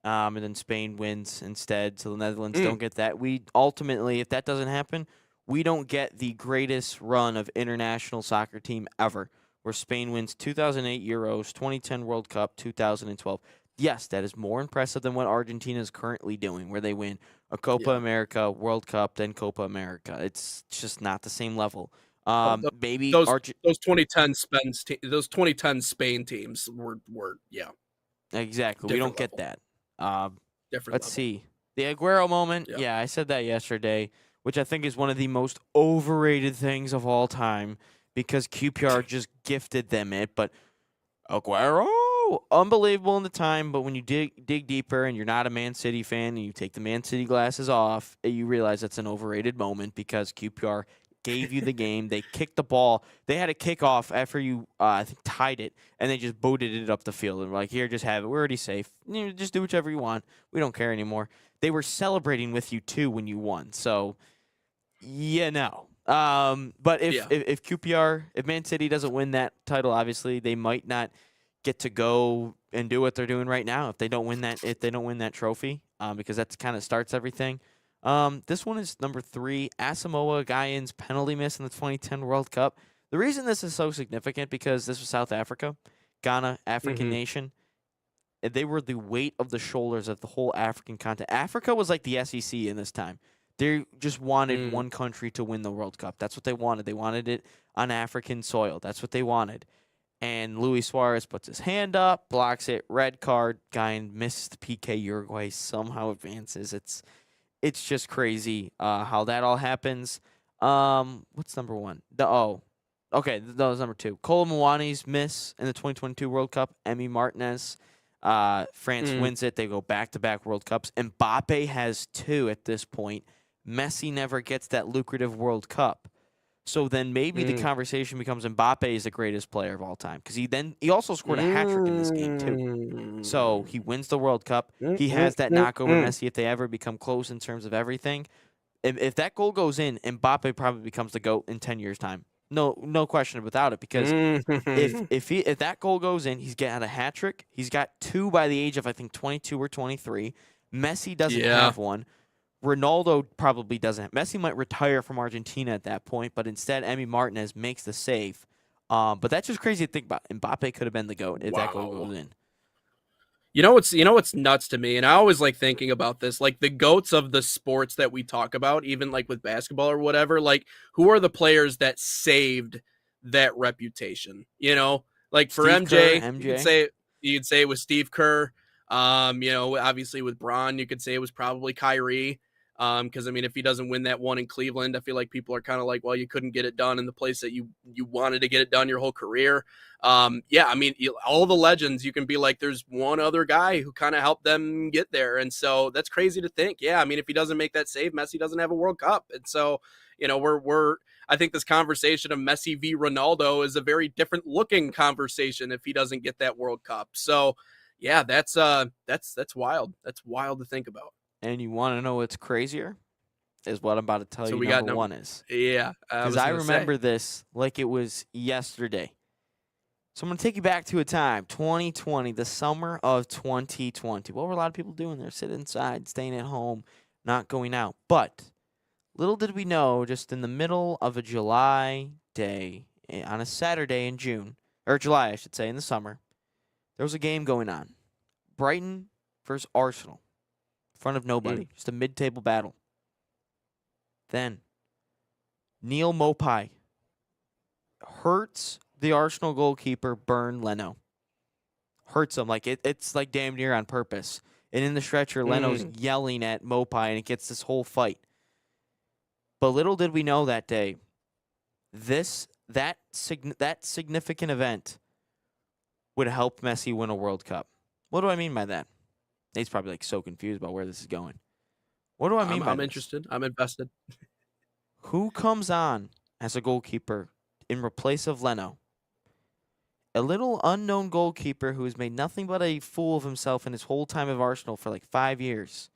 and then Spain wins instead, so the Netherlands don't get that. We ultimately, if that doesn't happen, we don't get the greatest run of international soccer team ever, where Spain wins 2008 Euros, 2010 World Cup, 2012. yes, that is more impressive than what Argentina is currently doing, where they win a Copa America, World Cup, then Copa America. It's just not the same level. Maybe those 2010 those 2010 Spain teams were exactly. We don't different get that. different. Let's level. see. The Aguero moment. Yeah, I said that yesterday, which I think is one of the most overrated things of all time because QPR just gifted them it. But Aguero, unbelievable in the time. But when you dig deeper and you're not a Man City fan and you take the Man City glasses off, you realize it's an overrated moment because QPR gave you the game. They kicked the ball. They had a kickoff after you, I think, tied it, and they just booted it up the field. And were like, here, just have it. We're already safe. Just do whichever you want. We don't care anymore. They were celebrating with you, too, when you won. So, no. But if QPR, if Man City doesn't win that title, obviously, they might not get to go and do what they're doing right now if they don't win that trophy, because that kind of starts everything. This one is number 3, Asamoah Gyan's penalty miss in the 2010 World Cup. The reason this is so significant because this was South Africa, Ghana, African nation. And they were the weight of the shoulders of the whole African continent. Africa was like the SEC in this time. They just wanted one country to win the World Cup. That's what they wanted. They wanted it on African soil. That's what they wanted. And Luis Suarez puts his hand up, blocks it, red card. Gyan misses the PK. Uruguay somehow advances. It's just crazy how that all happens. What's number 1? Okay, that was number 2. Kolo Muani's miss in the 2022 World Cup. Emi Martinez. France wins it. They go back-to-back World Cups. Mbappe has 2 at this point. Messi never gets that lucrative World Cup. So then maybe the conversation becomes Mbappe is the greatest player of all time because he also scored a hat-trick in this game too. So he wins the World Cup. He has that knock over Messi if they ever become close in terms of everything. If that goal goes in, Mbappe probably becomes the GOAT in 10 years' time. No question about it because if that goal goes in, he's got a hat-trick. He's got 2 by the age of, I think, 22 or 23. Messi doesn't have one. Ronaldo probably doesn't. Messi might retire from Argentina at that point, but instead, Emi Martinez makes the save. But that's just crazy to think about. Mbappe could have been the GOAT if that goal goes in. You know what's nuts to me, and I always like thinking about this, like the GOATs of the sports that we talk about, even like with basketball or whatever, like who are the players that saved that reputation? Like for Steve MJ, Kerr, you could say it was Steve Kerr. Obviously with Bron, you could say it was probably Kyrie. Because I mean, if he doesn't win that one in Cleveland, I feel like people are kind of like, well, you couldn't get it done in the place that you wanted to get it done your whole career. I mean, all the legends, you can be like, there's one other guy who kind of helped them get there, and so that's crazy to think. Yeah, I mean, if he doesn't make that save, Messi doesn't have a World Cup, and so I think this conversation of Messi v Ronaldo is a very different looking conversation if he doesn't get that World Cup. So yeah, that's wild. That's wild to think about. And you want to know what's crazier? Is what I'm about to tell you number 1 is. Yeah. Because I remember this like it was yesterday. So I'm going to take you back to a time, 2020, the summer of 2020. What were a lot of people doing there? Sitting inside, staying at home, not going out. But little did we know, just in the middle of a July day, on a Saturday in June, or July, I should say, in the summer, there was a game going on. Brighton versus Arsenal. In front of nobody. Just a mid-table battle. Then, Neil Maupay hurts the Arsenal goalkeeper, Bernd Leno. Hurts him. Like it's like damn near on purpose. And in the stretcher, Leno's yelling at Maupay, and it gets this whole fight. But little did we know that day, that significant event would help Messi win a World Cup. What do I mean by that? Nate's probably like so confused about where this is going. What do I mean by I'm this? interested. I'm invested. Who comes on as a goalkeeper in replace of Leno? A little unknown goalkeeper who has made nothing but a fool of himself in his whole time of Arsenal for like 5 years.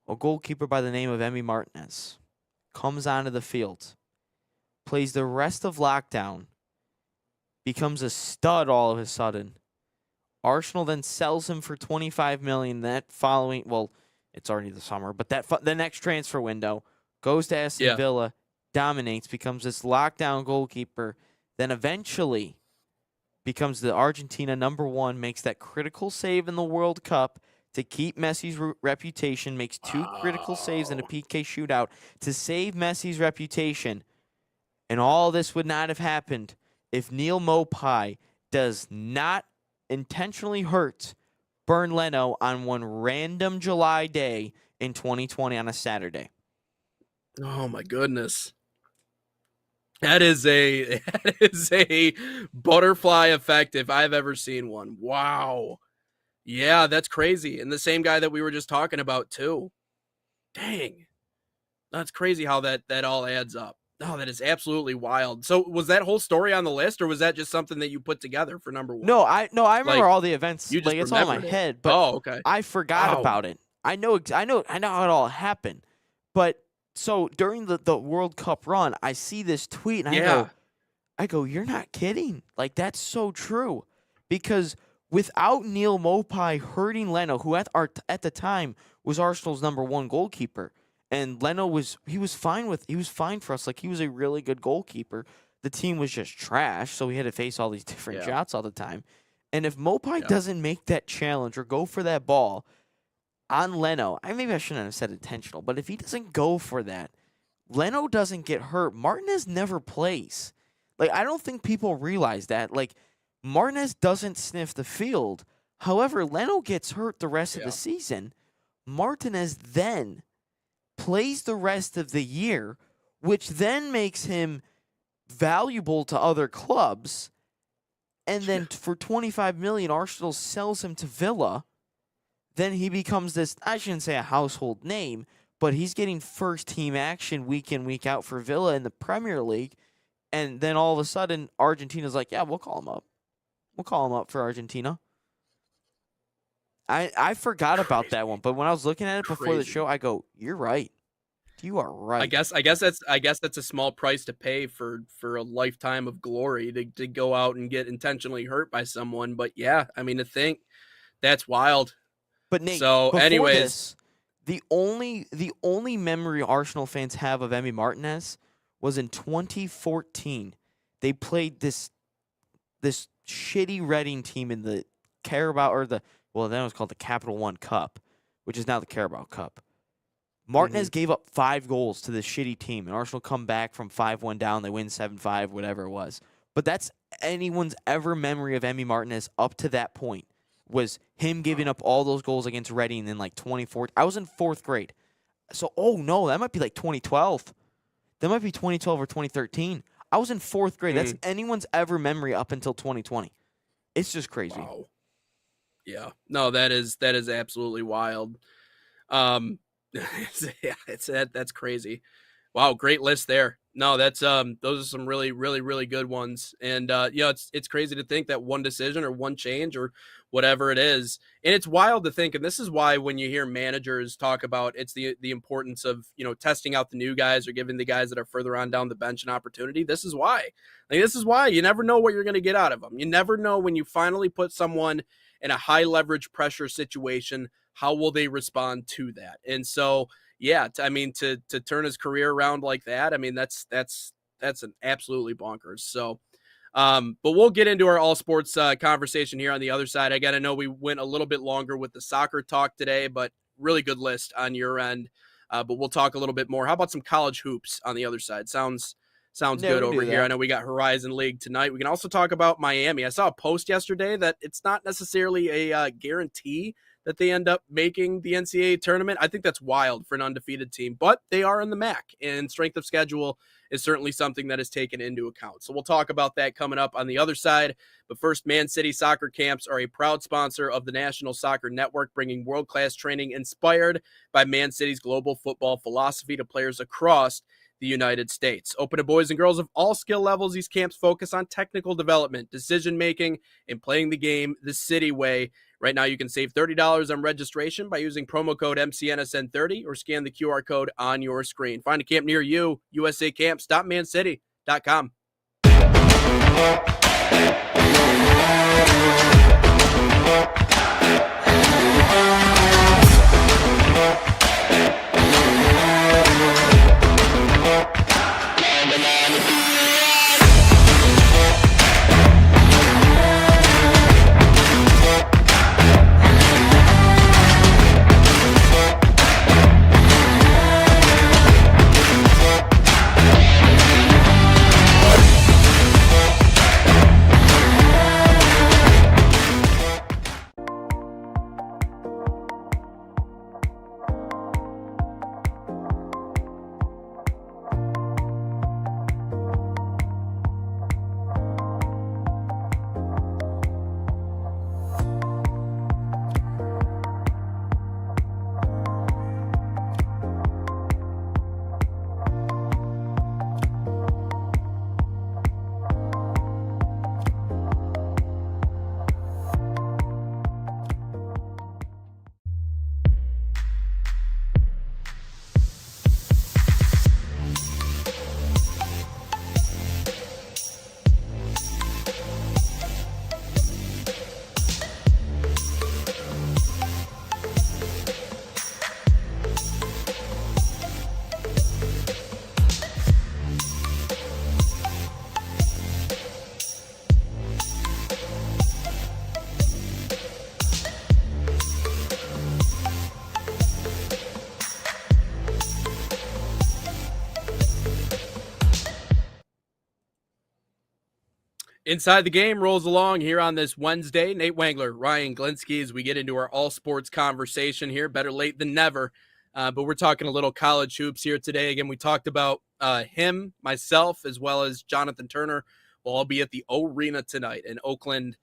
A goalkeeper by the name of Emi Martinez comes onto the field, plays the rest of lockdown, becomes a stud all of a sudden. Arsenal then sells him for $25 million. That following, well, it's already the summer, but the next transfer window goes to Aston Villa, dominates, becomes this lockdown goalkeeper. Then eventually, becomes the Argentina #1, makes that critical save in the World Cup to keep Messi's reputation, makes 2 critical saves in a PK shootout to save Messi's reputation. And all this would not have happened if Neal Maupay does not intentionally hurt Bernd Leno on one random July day in 2020 on a Saturday. Oh my goodness. That is a butterfly effect if I've ever seen one. Wow. Yeah, that's crazy. And the same guy that we were just talking about too. Dang. That's crazy how that all adds up. Oh, that is absolutely wild. So was that whole story on the list, or was that just something that you put together for #1? No, I remember all the events. You just It's all in my remembered it. head, but okay. I forgot Wow. about it. I know how it all happened. But so during the World Cup run, I see this tweet and I go, you're not kidding. Like, that's so true. Because without Neal Maupay hurting Leno, who at the time was Arsenal's #1 goalkeeper, and Leno was fine for us. Like, he was a really good goalkeeper. The team was just trash, so we had to face all these different shots all the time. And if Maupay doesn't make that challenge or go for that ball on Leno, maybe I shouldn't have said intentional, but if he doesn't go for that, Leno doesn't get hurt. Martinez never plays. Like, I don't think people realize that. Like, Martinez doesn't sniff the field. However, Leno gets hurt the rest of the season. Martinez then plays the rest of the year, which then makes him valuable to other clubs. And then for $25 million, Arsenal sells him to Villa. Then he becomes this, I shouldn't say a household name, but he's getting first-team action week in, week out for Villa in the Premier League. And then all of a sudden, Argentina's like, yeah, we'll call him up. We'll call him up for Argentina. I forgot about that one, but when I was looking at it before the show, I go, you're right. You are right. I guess that's a small price to pay for a lifetime of glory to go out and get intentionally hurt by someone. But yeah, I mean, to think that's wild. But Nate, so anyways, this, the only memory Arsenal fans have of Emi Martinez was in 2014. They played this shitty Reading team in the Carabao then it was called the Capital One Cup, which is now the Carabao Cup. Martinez gave up 5 goals to this shitty team, and Arsenal come back from 5-1 down. They win 7-5, whatever it was. But that's anyone's ever memory of Emi Martinez up to that point, was him giving up all those goals against Reading in like 2014. I was in 4th grade. So, that might be like 2012. That might be 2012 or 2013. I was in 4th grade. That's anyone's ever memory up until 2020. It's just crazy. Wow. Yeah. No, that is absolutely wild. That's crazy. Wow, great list there. No, that's those are some really, really, really good ones. And it's crazy to think that one decision or one change or whatever it is. And it's wild to think, and this is why when you hear managers talk about it's the importance of, testing out the new guys or giving the guys that are further on down the bench an opportunity. This is why. This is why you never know what you're going to get out of them. You never know when you finally put someone in a high leverage pressure situation, how will they respond to that? And so, yeah, to turn his career around like that, that's an absolutely bonkers. So, but we'll get into our all sports conversation here on the other side. I know we went a little bit longer with the soccer talk today, but really good list on your end. But we'll talk a little bit more. How about some college hoops on the other side? Sounds good over here. I know we got Horizon League tonight. We can also talk about Miami. I saw a post yesterday that it's not necessarily a guarantee that they end up making the NCAA tournament. I think that's wild for an undefeated team, but they are in the MAC, and strength of schedule is certainly something that is taken into account. So we'll talk about that coming up on the other side. But first, Man City Soccer Camps are a proud sponsor of the National Soccer Network, bringing world-class training inspired by Man City's global football philosophy to players across the United States. Open to boys and girls of all skill levels, these camps focus on technical development, decision-making, and playing the game the City way. Right now, you can save $30 on registration by using promo code MCNSN30 or scan the QR code on your screen. Find a camp near you, usacamps.mancity.com. Inside the Game rolls along here on this Wednesday. Nate Wangler, Ryan Glinsky, as we get into our all sports conversation here. Better late than never. But we're talking a little college hoops here today. Again, we talked about him, myself, as well as Jonathan Turner. We'll all be at the O-Arena tonight in Oakland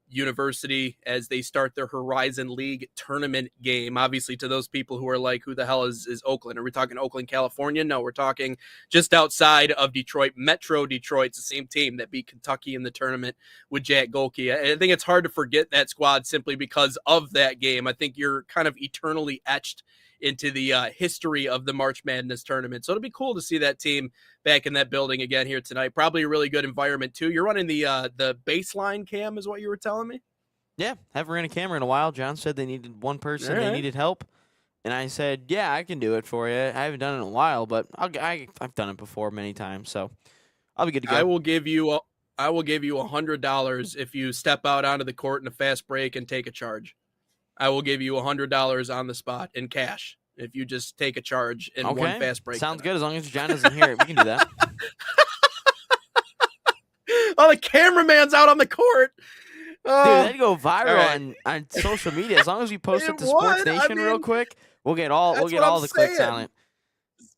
University as they start their Horizon League tournament game. Obviously, to those people who are like, who the hell is Oakland? Are we talking Oakland, California? No, we're talking just outside of Detroit, Metro Detroit. It's the same team that beat Kentucky in the tournament with Jack Golke. I think it's hard to forget that squad simply because of that game. I think you're kind of eternally etched into the history of the March Madness tournament. So it'll be cool to see that team back in that building again here tonight. Probably a really good environment too. You're running the baseline cam is what you were telling me? Yeah, haven't ran a camera in a while. John said they needed one person. All right. They needed help. And I said, yeah, I can do it for you. I haven't done it in a while, but I've done it before many times, so I'll be good to go. I will give you $100 if you step out onto the court in a fast break and take a charge. I will give you $100 on the spot in cash if you just take a charge in one fast break. Sounds good as long as John doesn't hear it. We can do that. Oh, the cameraman's out on the court. Dude, Oh, that'd go viral right. on social media. As long as we post it It to Sports would. I Nation real mean, quick, we'll get all that's what I'm the clicks on saying. it.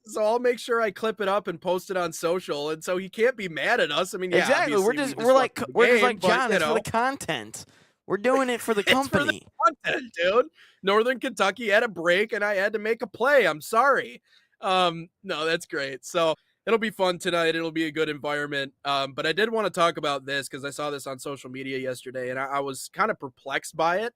So I'll make sure I clip it up and post it on social, and so he can't be mad at us. I mean, yeah, Exactly. We're obviously just we like fucked the we're just game, like but, John. you It's for know, the content. We're doing it for the it's for the company. content, dude. Northern Kentucky had a break, and I had to make a play. I'm sorry. No, that's great. So it'll be fun tonight. It'll be a good environment. But I did want to talk about this because I saw this on social media yesterday, and I was kind of perplexed by it.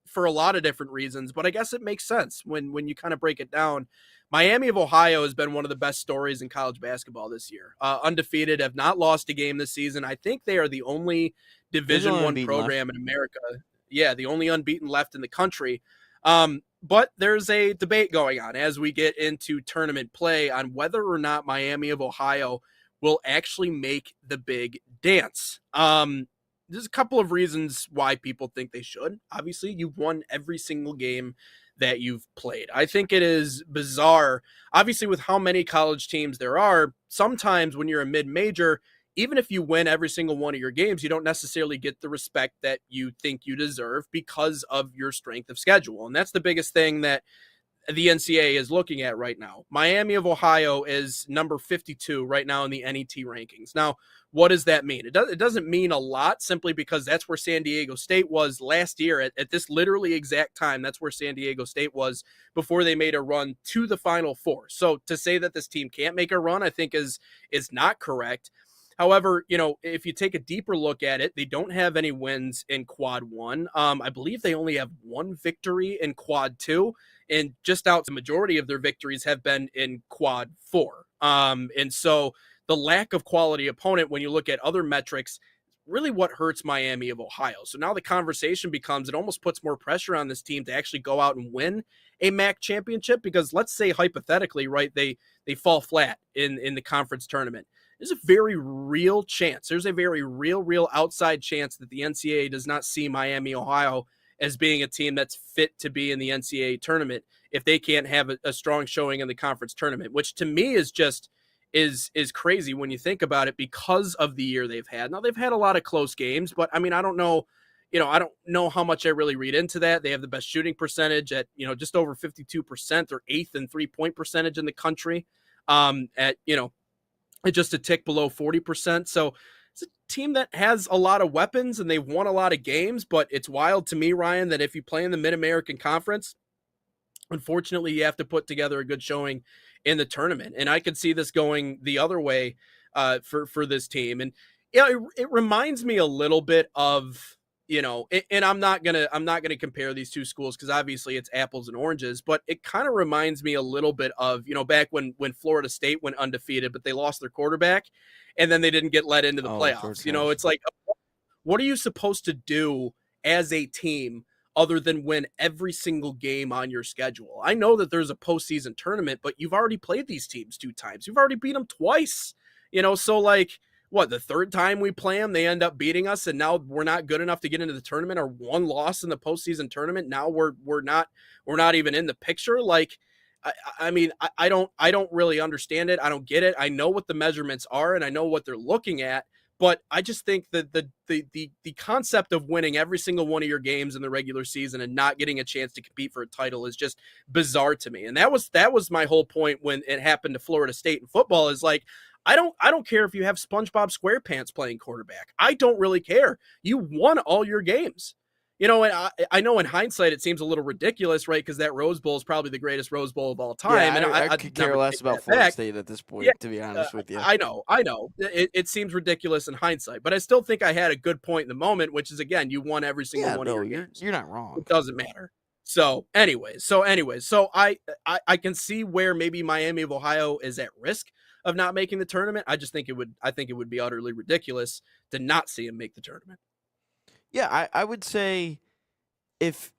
For a lot of different reasons, but I guess it makes sense when you kind of break it down. Miami of Ohio has been one of the best stories in college basketball this year. Undefeated, have not lost a game this season. I think they are the only Division I program in America. Yeah, the only unbeaten left in the country. But there's a debate going on as we get into tournament play on whether or not Miami of Ohio will actually make the big dance. There's a couple of reasons why people think they should. Obviously, you've won every single game that you've played. I think it is bizarre, obviously, with how many college teams there are. Sometimes when you're a mid-major, even if you win every single one of your games, you don't necessarily get the respect that you think you deserve because of your strength of schedule. And that's the biggest thing that the NCAA is looking at right now. Miami of Ohio is number 52 right now in the NET rankings. Now, what does that mean? It doesn't mean a lot simply because that's where San Diego State was last year at this literally exact time. That's where San Diego State was before they made a run to the Final Four. So to say that this team can't make a run, I think is not correct. However, you know, if you take a deeper look at it, they don't have any wins in Quad 1. I believe they only have one victory in Quad 2, and just out the majority of their victories have been in Quad 4. And so the lack of quality opponent, when you look at other metrics, really what hurts Miami of Ohio. So now the conversation becomes, it almost puts more pressure on this team to actually go out and win a MAC championship, because let's say hypothetically, right, they fall flat in the conference tournament. There's a very real chance. There's a very real outside chance that the NCAA does not see Miami, Ohio as being a team that's fit to be in the NCAA tournament if they can't have a strong showing in the conference tournament, which to me is just is crazy when you think about it because of the year they've had. Now, they've had a lot of close games, but I mean, I don't know how much I really read into that. They have the best shooting percentage at, just over 52%. They're 8th in 3-point percentage in the country at just a tick below 40%. So it's a team that has a lot of weapons and they've won a lot of games, but it's wild to me, Ryan, that if you play in the Mid-American Conference, unfortunately, you have to put together a good showing in the tournament. And I could see this going the other way for this team. And it reminds me a little bit of, and I'm not gonna compare these two schools because obviously it's apples and oranges, but it kind of reminds me a little bit of, back when Florida State went undefeated, but they lost their quarterback and then they didn't get let into the playoffs. It's like, what are you supposed to do as a team other than win every single game on your schedule? I know that there's a postseason tournament, but you've already played these teams 2 times. You've already beat them twice, so like, what, the third time we play them, they end up beating us, and now we're not good enough to get into the tournament, or one loss in the postseason tournament. Now we're not even in the picture. Like, I mean, I don't really understand it. I don't get it. I know what the measurements are, and I know what they're looking at, But I just think that the concept of winning every single one of your games in the regular season and not getting a chance to compete for a title is just bizarre to me. And that was my whole point when it happened to Florida State in football, is like, I don't care if you have SpongeBob SquarePants playing quarterback. I don't really care. You won all your games. You know, and I know in hindsight it seems a little ridiculous, right? Because that Rose Bowl is probably the greatest Rose Bowl of all time. Yeah, and I could care less about Florida State at this point, to be honest with you. I know. It seems ridiculous in hindsight, but I still think I had a good point in the moment, which is, again, you won every single one of your games. You're not wrong. It doesn't matter. So anyways, I can see where maybe Miami of Ohio is at risk of not making the tournament. I think it would be utterly ridiculous to not see him make the tournament. Yeah, I would say if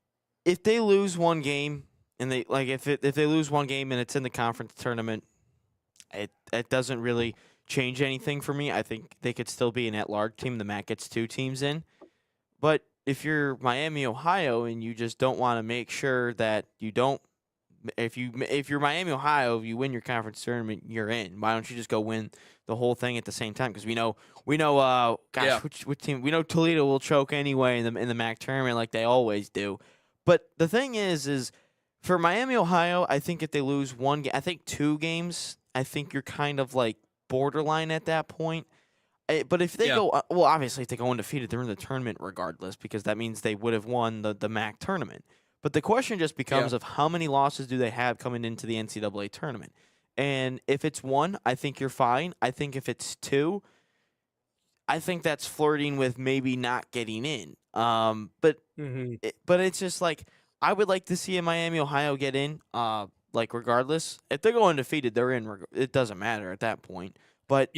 they lose one game and if they lose one game and it's in the conference tournament, it doesn't really change anything for me. I think they could still be an at-large team. The MAC gets 2 teams in. But if you're Miami, Ohio, and you just don't want to make sure that you don't, if you're Miami, Ohio, if you win your conference tournament, you're in. Why don't you just go win the whole thing at the same time? Because we know, which team? We know Toledo will choke anyway in the MAC tournament like they always do. But the thing is for Miami, Ohio, I think if they lose one game, I think 2 games, I think you're kind of like borderline at that point. But if they go, well, obviously if they go undefeated, they're in the tournament regardless, because that means they would have won the MAC tournament. But the question just becomes of how many losses do they have coming into the NCAA tournament? And if it's 1, I think you're fine. I think if it's 2, I think that's flirting with maybe not getting in. But it's just like, I would like to see a Miami, Ohio get in. Regardless, if they go undefeated, they're in. It doesn't matter at that point. But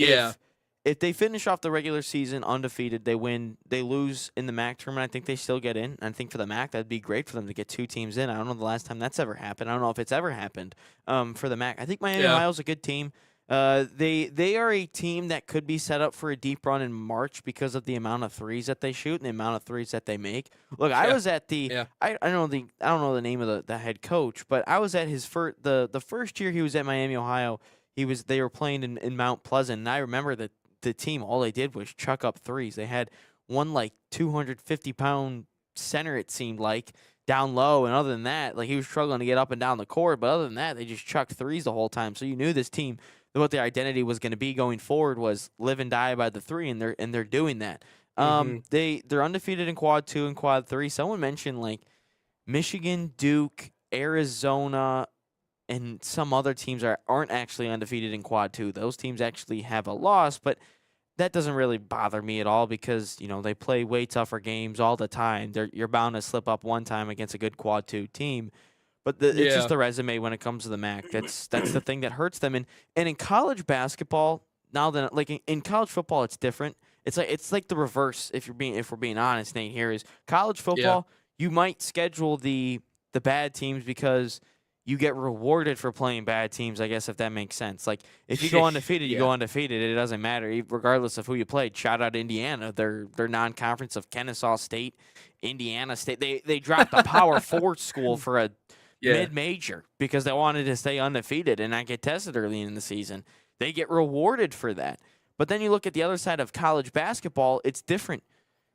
if they finish off the regular season undefeated, they win, they lose in the MAC tournament, I think they still get in. And I think for the MAC, that'd be great for them to get 2 teams in. I don't know the last time that's ever happened. I don't know if it's ever happened for the MAC. I think Miami, Ohio's a good team. They are a team that could be set up for a deep run in March because of the amount of threes that they shoot and the amount of threes that they make. Look, I was at the I don't know the name of the head coach, but I was at his the first year he was at Miami, Ohio. They were playing in Mount Pleasant, and I remember that the team, all they did was chuck up threes. They had one 250-pound center, it seemed like, down low, and other than that, he was struggling to get up and down the court, but other than that, they just chucked threes the whole time. So you knew this team, what their identity was going to be going forward was live and die by the 3, and they're doing that. They're undefeated in quad 2 and quad 3. Someone mentioned Michigan, Duke, Arizona, and some other teams aren't actually undefeated in quad 2. Those teams actually have a loss, but that doesn't really bother me at all because, they play way tougher games all the time. You're bound to slip up one time against a good quad 2 team. But it's just the resume when it comes to the MAC. That's the thing that hurts them. And in college basketball, now that in college football, it's different. It's like the reverse. If we're being honest, Nate, here is college football. You might schedule the bad teams because you get rewarded for playing bad teams, I guess, if that makes sense. If you go undefeated, you go undefeated. It doesn't matter, regardless of who you played. Shout out Indiana. They're non-conference of Kennesaw State, Indiana State. They dropped a Power 4 school for a mid-major because they wanted to stay undefeated and not get tested early in the season. They get rewarded for that. But then you look at the other side of college basketball, it's different.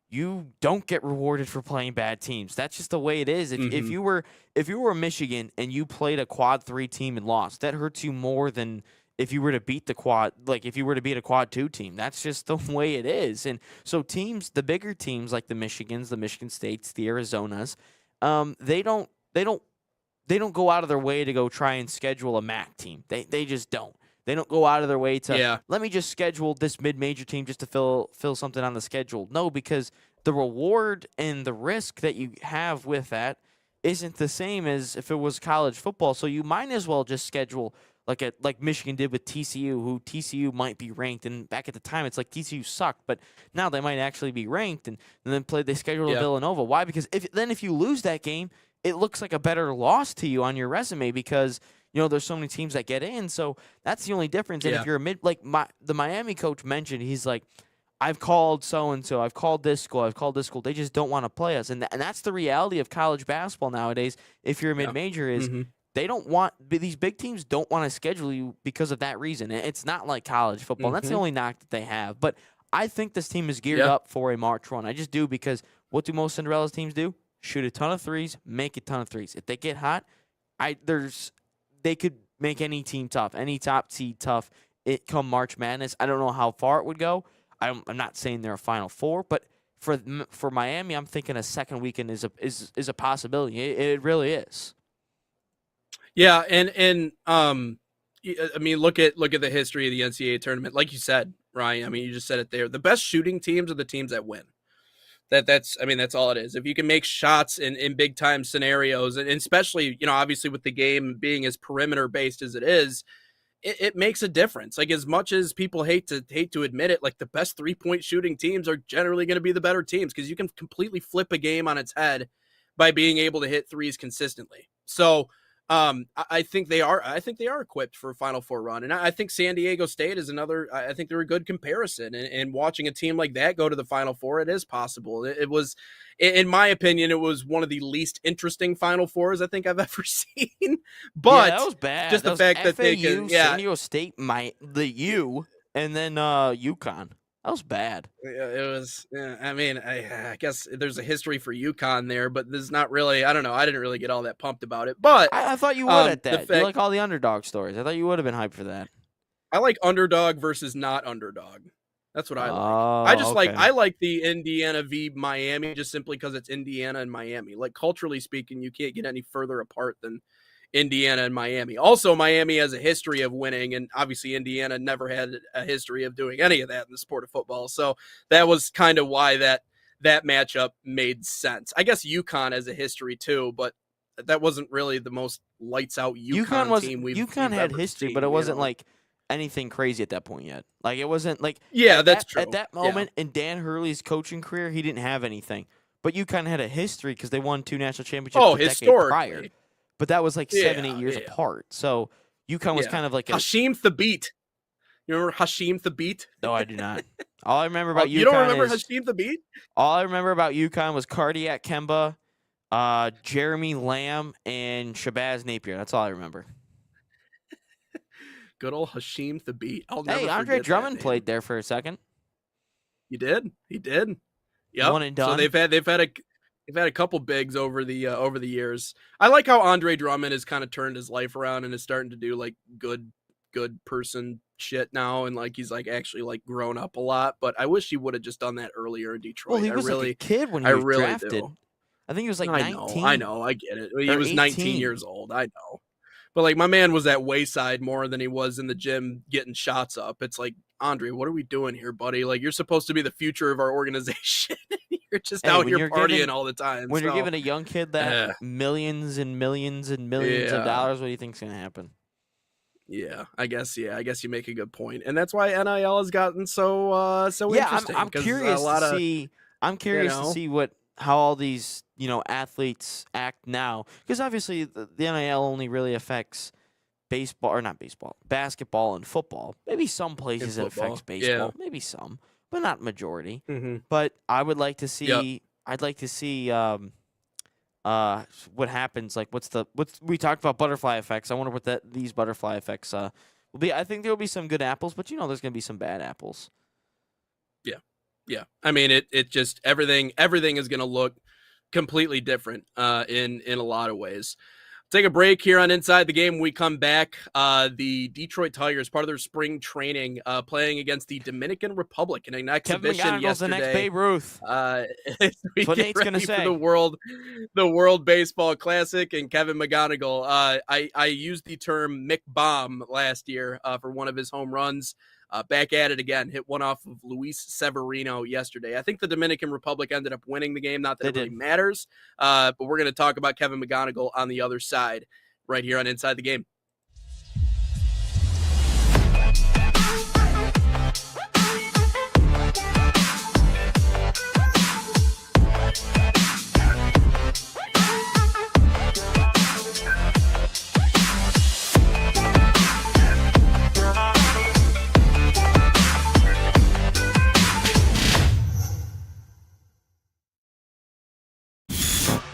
You don't get rewarded for playing bad teams. That's just the way it is. If you were Michigan and you played a quad 3 team and lost, that hurts you more than if you were to beat a quad 2 team. That's just the way it is. And so the bigger teams like the Michigans, the Michigan States, the Arizonas, they don't go out of their way to go try and schedule a MAC team. They just don't. They don't go out of their way to, let me just schedule this mid-major team just to fill something on the schedule. No, because the reward and the risk that you have with that isn't the same as if it was college football. So you might as well just schedule like Michigan did with TCU, who TCU might be ranked. And back at the time, it's like TCU sucked, but now they might actually be ranked. And then they scheduled Villanova. Why? Because if you lose that game, it looks like a better loss to you on your resume because there's so many teams that get in, so that's the only difference. And if you're the Miami coach mentioned, he's like, I've called so-and-so, I've called this school, they just don't want to play us. And that's the reality of college basketball nowadays. If you're a mid-major, is they don't want, these big teams don't want to schedule you because of that reason. It's not like college football. That's the only knock that they have. But I think this team is geared up for a March run. I just do, because what do most Cinderella's teams do? Shoot a ton of threes, make a ton of threes. If they get hot, they could make any team tough, any top seed tough. It come March Madness. I don't know how far it would go. I'm not saying they're a Final Four, but for Miami, I'm thinking a second weekend is a possibility. It really is. Yeah, and I mean, look at the history of the NCAA tournament. Like you said, Ryan, I mean, you just said it there. The best shooting teams are the teams that win. That's all it is. If you can make shots in big time scenarios, and especially, obviously with the game being as perimeter based as it is, it makes a difference. Like, as much as people hate to admit it, like, the best 3-point shooting teams are generally going to be the better teams, because you can completely flip a game on its head by being able to hit threes consistently. So I think they are equipped for a Final Four run. And I think San Diego State is I think they're a good comparison. And watching a team like that go to the Final Four, it is possible. It was, in my opinion, it was one of the least interesting Final Fours I think I've ever seen. But that was bad. Just the fact that they can, San Diego State, the U, and then UConn. That was bad. It was. I mean, I guess there's a history for UConn there, but there's not really. I don't know. I didn't really get all that pumped about it. But I thought you would at that. You like all the underdog stories. I thought you would have been hyped for that. I like underdog versus not underdog. That's what I like. I like the Indiana v Miami, just simply because it's Indiana and Miami. Like, culturally speaking, you can't get any further apart than Indiana and Miami. Also, Miami has a history of winning, and obviously Indiana never had a history of doing any of that in the sport of football. So that was kind of why that matchup made sense. I guess UConn has a history too, but that wasn't really the most lights out UConn team UConn had history, seen, but it wasn't like anything crazy at that point yet. Like, it wasn't like that's true. At that moment in Dan Hurley's coaching career, he didn't have anything. But UConn had a history because they won 2 national championships a decade prior. But that was like 7-8 years apart. So UConn was kind of like Hashim Thabit. You remember Hashim Thabit? No, I do not. All I remember about UConn you don't remember Hashim Thabit? All I remember about UConn was Cardiac Kemba, Jeremy Lamb, and Shabazz Napier. That's all I remember. Good old Hashim Thabit. Hey, Andre Drummond played there for a second. He did. Yep. One and done. So they've had a couple bigs over the years. I like how Andre Drummond has kind of turned his life around and is starting to do like good person shit now, and like he's like actually like grown up a lot. But I wish he would have just done that earlier in Detroit. Well, he was like a kid when he was drafted. Do. I think he was like 19. I know, I get it. He was 18. 19 years old. I know. But like, my man was at Wayside more than he was in the gym getting shots up. It's like, Andre, what are we doing here, buddy? Like, you're supposed to be the future of our organization. You're just out here partying all the time. When you're giving a young kid that millions and millions and millions of dollars, what do you think's going to happen? Yeah, I guess you make a good point. And that's why NIL has gotten so interesting. I'm curious to see. I'm curious to see how all these athletes act now, because obviously the NIL only really affects basketball and football. Maybe some places it affects baseball, maybe some, but not majority. Mm-hmm. But I would like to see. I'd like to see what happens. Like, what's we talked about butterfly effects. I wonder what these butterfly effects will be. I think there will be some good apples, but there's going to be some bad apples. Yeah. I mean, it just everything is going to look completely different in a lot of ways. Take a break here on Inside the Game. When we come back, the Detroit Tigers, part of their spring training, playing against the Dominican Republic in an exhibition yesterday. The next Babe Ruth. We what Nate's going to say. For the World Baseball Classic, and Kevin McGonigal. I used the term Mick Bomb last year for one of his home runs. Back at it again, hit one off of Luis Severino yesterday. I think the Dominican Republic ended up winning the game. Not that it really matters, but we're going to talk about Kevin McGonigal on the other side right here on Inside the Game.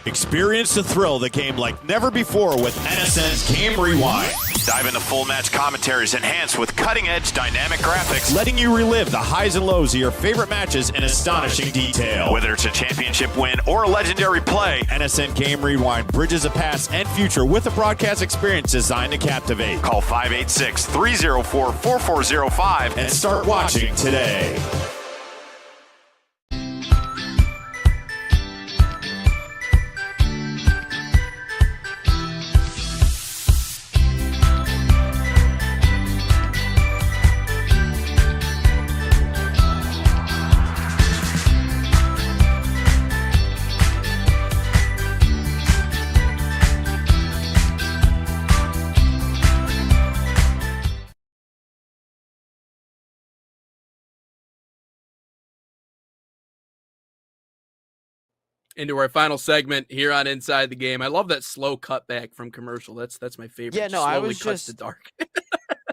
Experience the thrill of the game like never before with NSN's Game Rewind. Dive into full match commentaries enhanced with cutting-edge dynamic graphics, letting you relive the highs and lows of your favorite matches in astonishing detail. whether it's a championship win or a legendary play. NSN Game Rewind bridges the past and future with a broadcast experience designed to captivate. Call 586-304-4405 And start watching today. Into our final segment here on Inside the Game. I love that slow cutback from commercial. That's my favorite. Yeah, no, Slowly I was cuts just to dark.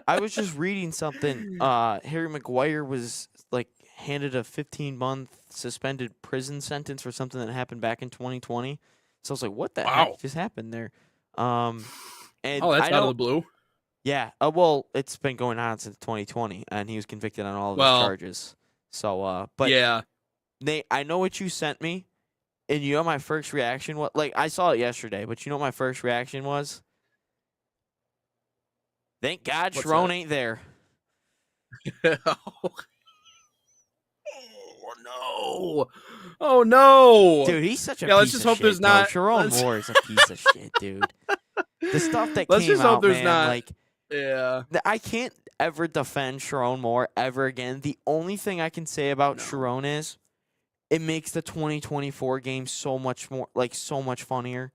I was just reading something. Harry Maguire was like handed a 15-month suspended prison sentence for something that happened back in 2020. So I was like, what the Wow. heck just happened there? And Oh, that's I out of the don't- blue. Yeah. Well, it's been going on since 2020, and he was convicted on all of his Well, charges. So, but yeah. Nate, I know what you sent me, and you know my first reaction was like I saw it yesterday, but you know what my first reaction was? Thank God What's Sharon that? ain't there. Oh no! Oh no! Dude, he's such a Yeah, piece let's just of hope shit, there's bro. not- Sharon let's- Moore is a piece of shit, dude. The stuff that Let's came just hope out, there's man, not- like Yeah. I can't ever defend Sharon Moore ever again. The only thing I can say about No. Sharon is it makes the 2024 game so much more so much funnier.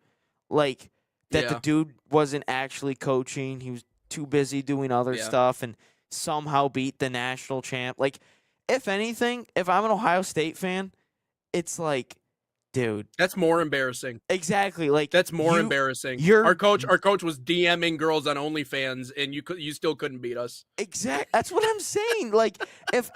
Like that the Yeah. dude wasn't actually coaching. He was too busy doing other Yeah. stuff and somehow beat the national champ. Like, if anything, if I'm an Ohio State fan, it's like, dude, That's more embarrassing. exactly. Like That's more you- embarrassing. you're- Our coach was DMing girls on OnlyFans, and you still couldn't beat us. That's what I'm saying. Like, if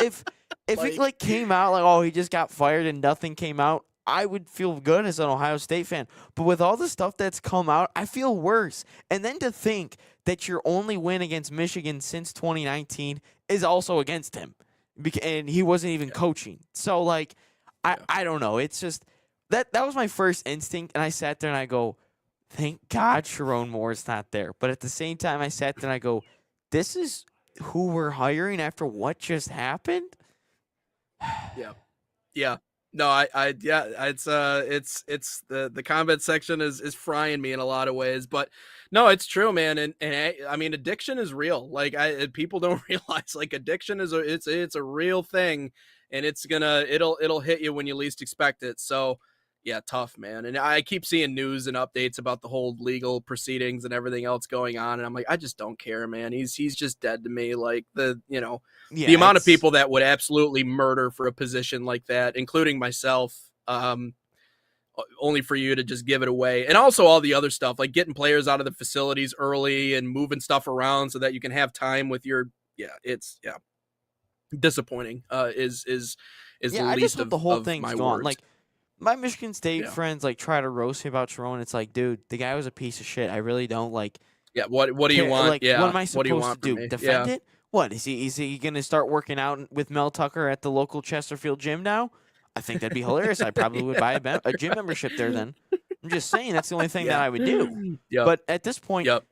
it Like- came out like, oh, he just got fired and nothing came out, I would feel good as an Ohio State fan. But with all the stuff that's come out, I feel worse. And then to think that your only win against Michigan since 2019 is also against him, and he wasn't even coaching. So like, I don't know. It's just that was my first instinct, and I sat there and I go, thank God Sharon Moore's not there. But at the same time, I sat there and I go, this is who we're hiring after what just happened. Yeah. No, it's the comment section is frying me in a lot of ways, but no, it's true, man. And I mean, addiction is real. Like people don't realize like addiction is it's a real thing, and it'll hit you when you least expect it. So yeah, tough, man. And I keep seeing news and updates about the whole legal proceedings and everything else going on, and I'm like, I just don't care, man. He's just dead to me. Like the amount of people that would absolutely murder for a position like that, including myself, only for you to just give it away. And also all the other stuff, like getting players out of the facilities early and moving stuff around so that you can have time with your, it's disappointing. Is the I least just hope of the whole of thing's my gone. words. Like my Michigan State Yeah. friends like try to roast me about Sharon. It's like, dude, the guy was a piece of shit. I really don't like. Yeah, what do you care- want? Like, Yeah, what am I supposed do you want to from do? me? Defend Yeah. it? What is he going to start working out with Mel Tucker at the local Chesterfield gym now? I think that'd be hilarious. I probably would buy a gym membership there. Then I'm just saying that's the only thing that I would do. Yep. But at this point, Yep.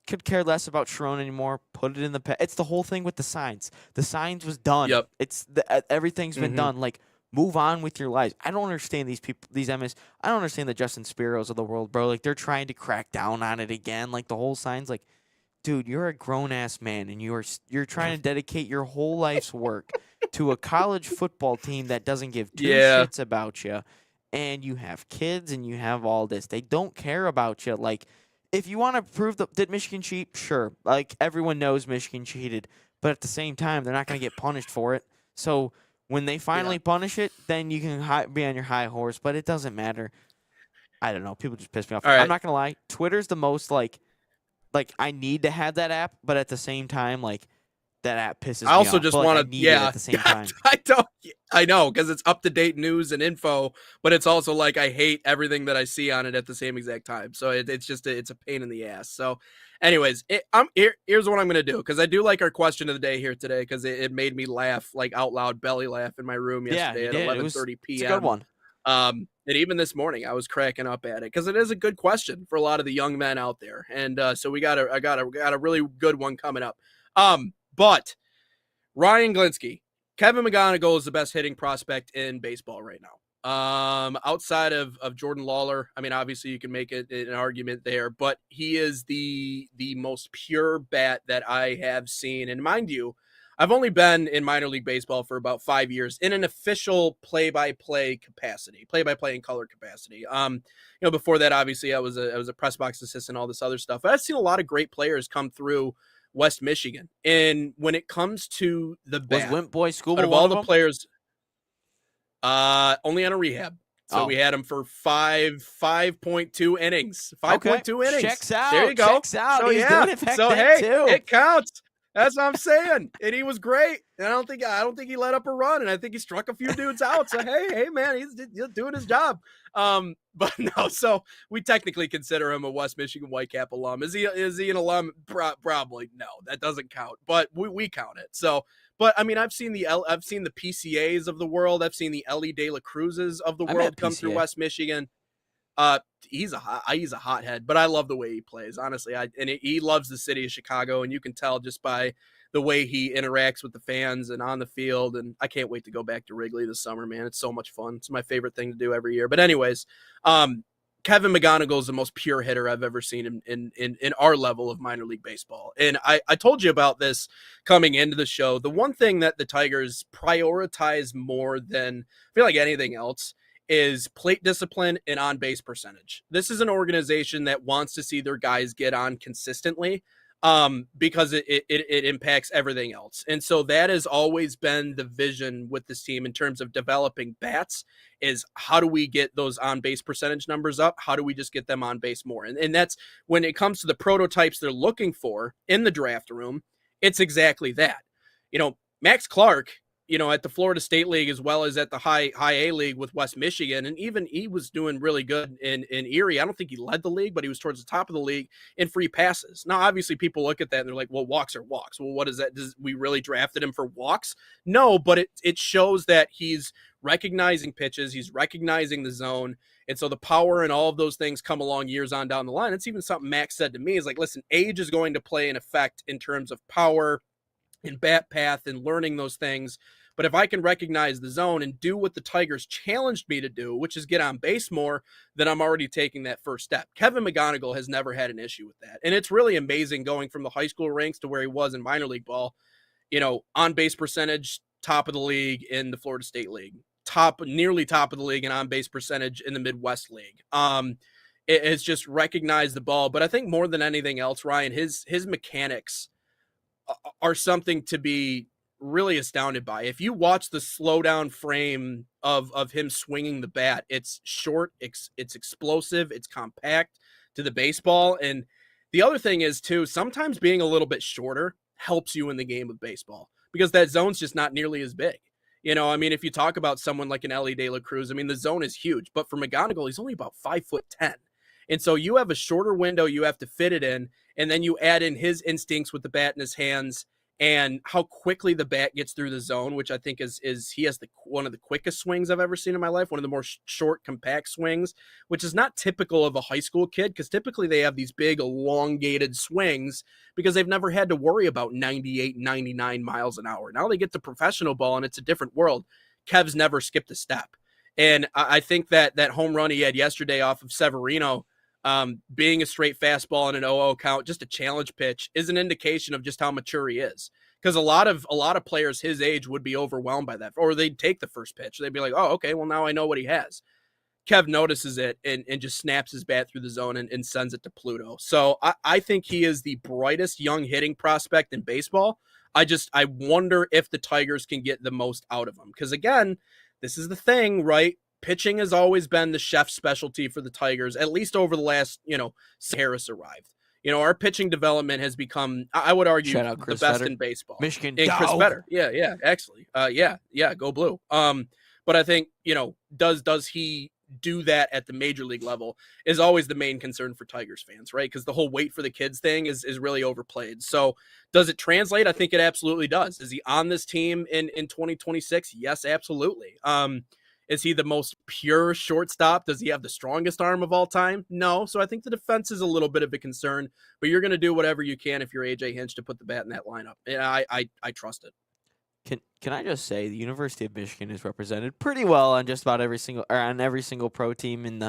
could care less about Sharon anymore. Put it in the It's the whole thing with the signs. The signs was done. Yep. It's everything's been Mhm. done. Like, move on with your lives. I don't understand these people, these MS. I don't understand the Justin Spiros of the world, bro. Like, they're trying to crack down on it again. Like, the whole sign's like, dude, you're a grown ass man, and you're trying to dedicate your whole life's work to a college football team that doesn't give two Yeah. shits about you, and you have kids and you have all this. They don't care about you. Like, if you want to prove did Michigan cheat, sure. Like, everyone knows Michigan cheated, but at the same time, they're not going to get punished for it. So when they finally punish it, then you can be on your high horse. But it doesn't matter. I don't know. People just piss me off. All right. I'm not gonna lie. Twitter's the most like I need to have that app, but at the same time, like that app pisses me I also off. just But, like, want I to, need it at the same time. I know, because it's up to date news and info, but it's also like I hate everything that I see on it at the same exact time. So it's just it's a pain in the ass. So, anyways, here's what I'm gonna do, because I do like our question of the day here today, because it made me laugh, like out loud, belly laugh in my room yesterday you at did. 11:30 p.m. It's a good one. And even this morning, I was cracking up at it because it is a good question for a lot of the young men out there, and so I got a really good one coming up. But Ryan Glinsky, Kevin McGonigal is the best hitting prospect in baseball right now. Outside of Jordan Lawler, I mean, obviously you can make an argument there, but he is the most pure bat that I have seen. And mind you, I've only been in minor league baseball for about 5 years in an official play-by-play capacity, play-by-play in color capacity. Before that, obviously I was a press box assistant, all this other stuff. But I've seen a lot of great players come through West Michigan. And when it comes to the bat, Was Wimp Boy Scuba out of one all of the them? players, only on a rehab. So we had him for 5.2 innings. 5.2 innings. Checks out. There you go. Checks out. So, He's doing it back then too. It counts. That's what I'm saying. And he was great. And I don't think he let up a run. And I think he struck a few dudes out. So hey man, he's doing his job. But no, so we technically consider him a West Michigan Whitecap alum. Is he an alum? Probably no. That doesn't count. But we count it. So, but I mean, I've seen the PCAs of the world. I've seen the Ellie De La Cruzes of the world come through West Michigan. He's a hothead, but I love the way he plays. Honestly, he loves the city of Chicago, and you can tell just by the way he interacts with the fans and on the field. And I can't wait to go back to Wrigley this summer, man. It's so much fun. It's my favorite thing to do every year. But anyways, Kevin McGonigal is the most pure hitter I've ever seen in our level of minor league baseball. And I told you about this coming into the show. The one thing that the Tigers prioritize more than I feel like anything else is plate discipline and on-base percentage. This is an organization that wants to see their guys get on consistently because it impacts everything else. And so that has always been the vision with this team in terms of developing bats, is how do we get those on-base percentage numbers up? How do we just get them on base more? And that's when it comes to the prototypes they're looking for in the draft room, it's exactly that. Max Clark, at the Florida State League as well as at the high A League with West Michigan. And even he was doing really good in Erie. I don't think he led the league, but he was towards the top of the league in free passes. Now, obviously people look at that and they're like, well, walks are walks. Well, what is that? Does we really drafted him for walks? No, but it shows that he's recognizing pitches. He's recognizing the zone. And so the power and all of those things come along years on down the line. It's even something Max said to me is like, listen, age is going to play an effect in terms of power and bat path and learning those things. But if I can recognize the zone and do what the Tigers challenged me to do, which is get on base more, then I'm already taking that first step. Kevin McGonigal has never had an issue with that. And it's really amazing going from the high school ranks to where he was in minor league ball. On base percentage, top of the league in the Florida State League, nearly top of the league in on base percentage in the Midwest League. It has just recognized the ball. But I think more than anything else, Ryan, his mechanics are something to be really astounded by. If you watch the slow down frame of him swinging the bat, it's short, it's explosive, it's compact to the baseball. And the other thing is too, sometimes being a little bit shorter helps you in the game of baseball because that zone's just not nearly as big. If you talk about someone like an Ellie De La Cruz, the zone is huge, but for McGonigal, he's only about 5'10". And so you have a shorter window you have to fit it in, and then you add in his instincts with the bat in his hands and how quickly the bat gets through the zone, which I think is he has one of the quickest swings I've ever seen in my life, one of the more short, compact swings, which is not typical of a high school kid because typically they have these big, elongated swings because they've never had to worry about 98, 99 miles an hour. Now they get to professional ball, and it's a different world. Kev's never skipped a step. And I think that home run he had yesterday off of Severino, being a straight fastball and an 0-0 count, just a challenge pitch, is an indication of just how mature he is. Because a lot of players his age would be overwhelmed by that, or they'd take the first pitch. They'd be like, oh, okay, well, now I know what he has. Kev notices it and just snaps his bat through the zone and sends it to Pluto. So I think he is the brightest young hitting prospect in baseball. I wonder if the Tigers can get the most out of him. Because again, this is the thing, right? Pitching has always been the chef's specialty for the Tigers, at least over the last, Harris arrived. our pitching development has become, I would argue, Shout out the Chris best Fetter. in baseball. Michigan, And Chris go! Fetter. Yeah, actually. Yeah, go blue. But I think, does he do that at the major league level is always the main concern for Tigers fans, right? Because the whole wait for the kids thing is really overplayed. So does it translate? I think it absolutely does. Is he on this team in 2026? Yes, absolutely. Is he the most pure shortstop? Does he have the strongest arm of all time? No. So I think the defense is a little bit of a concern, but you're going to do whatever you can if you're AJ Hinch to put the bat in that lineup. And I trust it. Can I just say the University of Michigan is represented pretty well on just about every single pro team in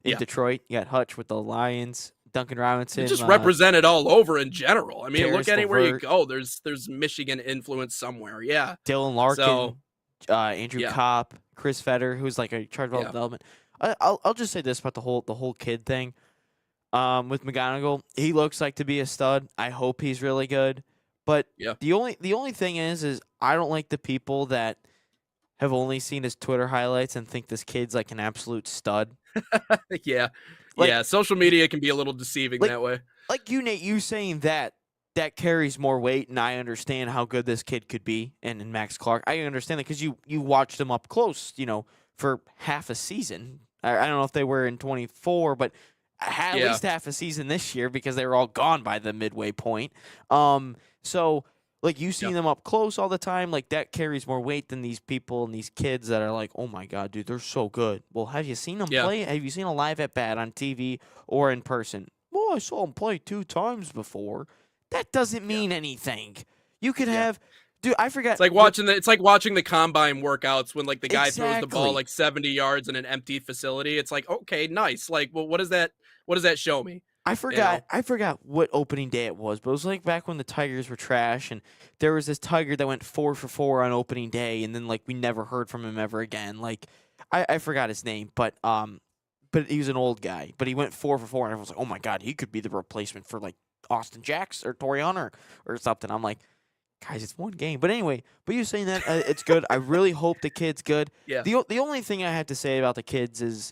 Detroit. You got Hutch with the Lions, Duncan Robinson. It's just represented all over in general. I mean, Karis look anywhere LeVert. you go. There's Michigan influence somewhere. Yeah. Dylan Larkin, So, Andrew yeah. Kopp, Chris Fetter, who's like a charge of Yeah. development. I'll just say this about the whole kid thing. With McGonigal, he looks like to be a stud. I hope he's really good. But Yeah. the only thing is I don't like the people that have only seen his Twitter highlights and think this kid's like an absolute stud. Yeah. Like- Yeah. Social media can be a little deceiving Like- that way. Like you, Nate, you saying that carries more weight, and I understand how good this kid could be. And in Max Clark, I understand that because you watched him up close, for half a season. I don't know if they were in 24, but at Yeah. least half a season this year because they were all gone by the midway point. So like you seeing Yeah. them up close all the time, like that carries more weight than these people and these kids that are like, oh my god, dude, they're so good. Well, have you seen them Yeah. play? Have you seen a live at bat on TV or in person? Well, I saw him play 2 times before. That doesn't mean anything. You could have, dude. I forgot. It's like watching the combine workworkouts when like the guy throws the ball Exactly. like 70 yards in an empty facility. It's like, okay, nice. Like, well, what does that show me? I forgot what opening day it was, but it was like back when the Tigers were trash, and there was this Tiger that went 4 for 4 on opening day, and then like we never heard from him ever again. Like I forgot his name, but he was an old guy, but he went 4 for 4, and everyone's like, oh my god, he could be the replacement for like Austin Jacks or Torrey Hunter or something. I'm like, guys, it's one game. But anyway, but you saying that it's good. I really hope the kid's good. Yeah. The only thing I have to say about the kids is,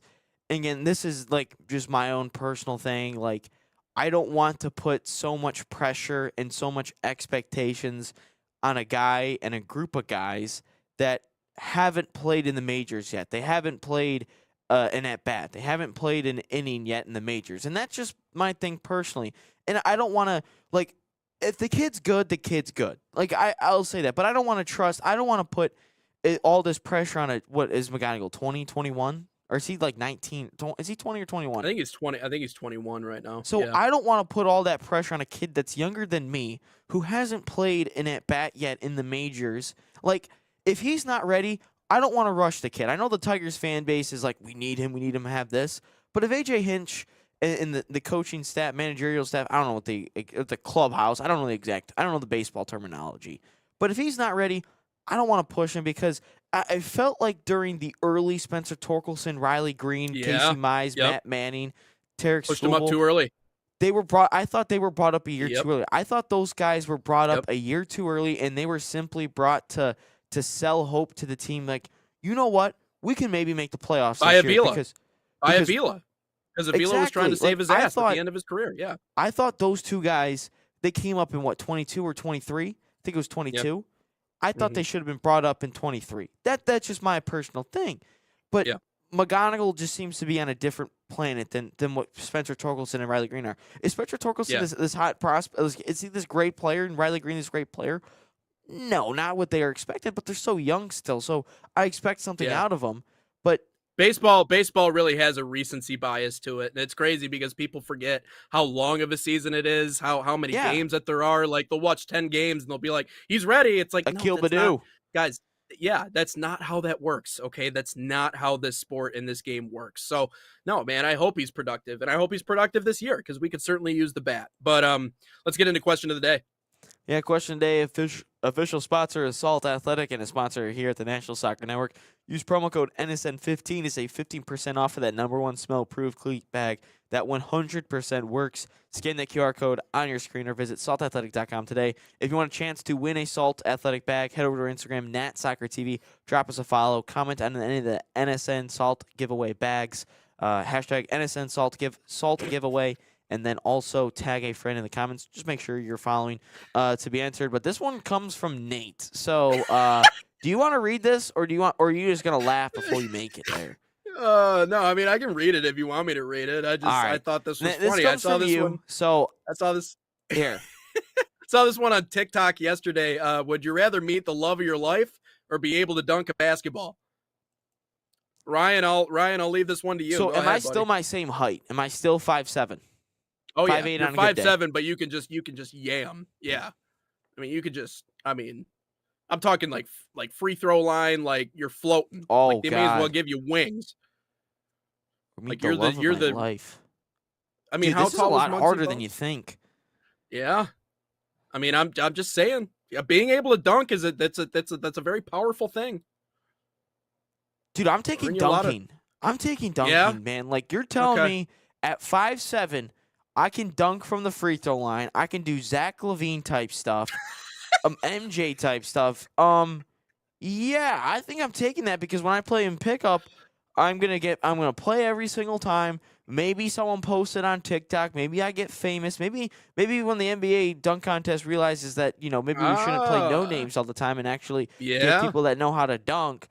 again, this is like just my own personal thing. Like, I don't want to put so much pressure and so much expectations on a guy and a group of guys that haven't played in the majors yet. They haven't played an at bat. They haven't played an inning yet in the majors, and that's just my thing personally. And I don't want to like. If the kid's good, the kid's good. Like I'll say that, but I don't want to trust. I don't want to put all this pressure on what is McGonigal 20, 21? Or is he like 19? Is he 20 or 21? I think he's 20. I think he's 21 right now. So yeah. I don't want to put all that pressure on a kid that's younger than me who hasn't played an at bat yet in the majors. Like, if he's not ready, I don't want to rush the kid. I know the Tigers fan base is like, we need him to have this. But if AJ Hinch and the coaching staff, managerial staff, I don't know what the clubhouse, I don't know the baseball terminology. But if he's not ready, I don't want to push him because I felt like during the early Spencer Torkelson, Riley Green, Yeah. Casey Mize, Yep. Matt Manning, Tarek Pushed him up Skubal, too early. I thought they were brought up a year Yep. too early. I thought those guys were brought up Yep. a year too early, and they were simply brought to sell hope to the team. Like, you know what? We can maybe make the playoffs By this year Avila. because Avila. Because Avila was trying to Exactly. save his Like, I ass at thought- the end of his career. Yeah. I thought those two guys, they came up in what, 22 or 23? I think it was 22. I thought Mhm. they should have been brought up in 23. That's just my personal thing. But Yeah. McGonigal just seems to be on a different planet than what Spencer Torkelson and Riley Green are. Is Spencer Torkelson Yeah. this hot prospect? Is he this great player and Riley Green this great player? No, not what they are expected, but they're so young still. So I expect something Yeah. out of them. But Baseball really has a recency bias to it, and it's crazy because people forget how long of a season it is, how many Yeah. games that there are. Like, they'll watch 10 games and they'll be like, "He's ready." It's like, Akil no, that's not- Baddoo. guys. Yeah, that's not how that works. Okay, that's not how this sport and this game works. So, no, man, I hope he's productive, and I hope he's productive this year because we could certainly use the bat. But let's get into question of the day. Yeah, question day. Official sponsor is Salt Athletic and a sponsor here at the National Soccer Network. Use promo code NSN15 to save 15% off of that #1 smell-proof cleat bag. That 100% works. Scan that QR code on your screen or visit saltathletic.com today. If you want a chance to win a Salt Athletic bag, head over to our Instagram, @SoccerTV. Drop us a follow. Comment on any of the NSN Salt giveaway bags. Hashtag NSN Salt giveaway. And and then also tag a friend in the comments. Just make sure you're following to be entered. But this one comes from Nate. So do you want to read this, or are you just gonna laugh before you make it there? No, I mean I can read it if you want me to read it. I thought this was funny. This comes from you. One. So I saw this here. saw this one on TikTok yesterday. Would you rather meet the love of your life or be able to dunk a basketball? Ryan, I'll leave this one to you. So Go am ahead, I still buddy. my same height? Am I still 5'7"? Oh yeah, 5'8" you're on a good day. 5'7", but you can just yam. Yeah, I mean you could just. I mean, I'm talking like free throw line, like you're floating. Oh like they may as well God. give you wings. Meet Like the you're love of you're my the. life. I mean, Dude, how this is a tall lot was Muggsy harder than Bogues? you think. Yeah, I mean, I'm just saying, being able to dunk that's a very powerful thing. Dude, I'm taking Bring you a lot of- dunking. I'm taking dunking, Yeah? man. Like you're telling Okay. me at 5'7", I can dunk from the free throw line. I can do Zach LaVine type stuff, MJ type stuff. Yeah, I think I'm taking that because when I play in pickup, I'm gonna play every single time. Maybe someone posts it on TikTok. Maybe I get famous. Maybe when the NBA dunk contest realizes that maybe we shouldn't play no names all the time and actually get Yeah, people that know how to dunk.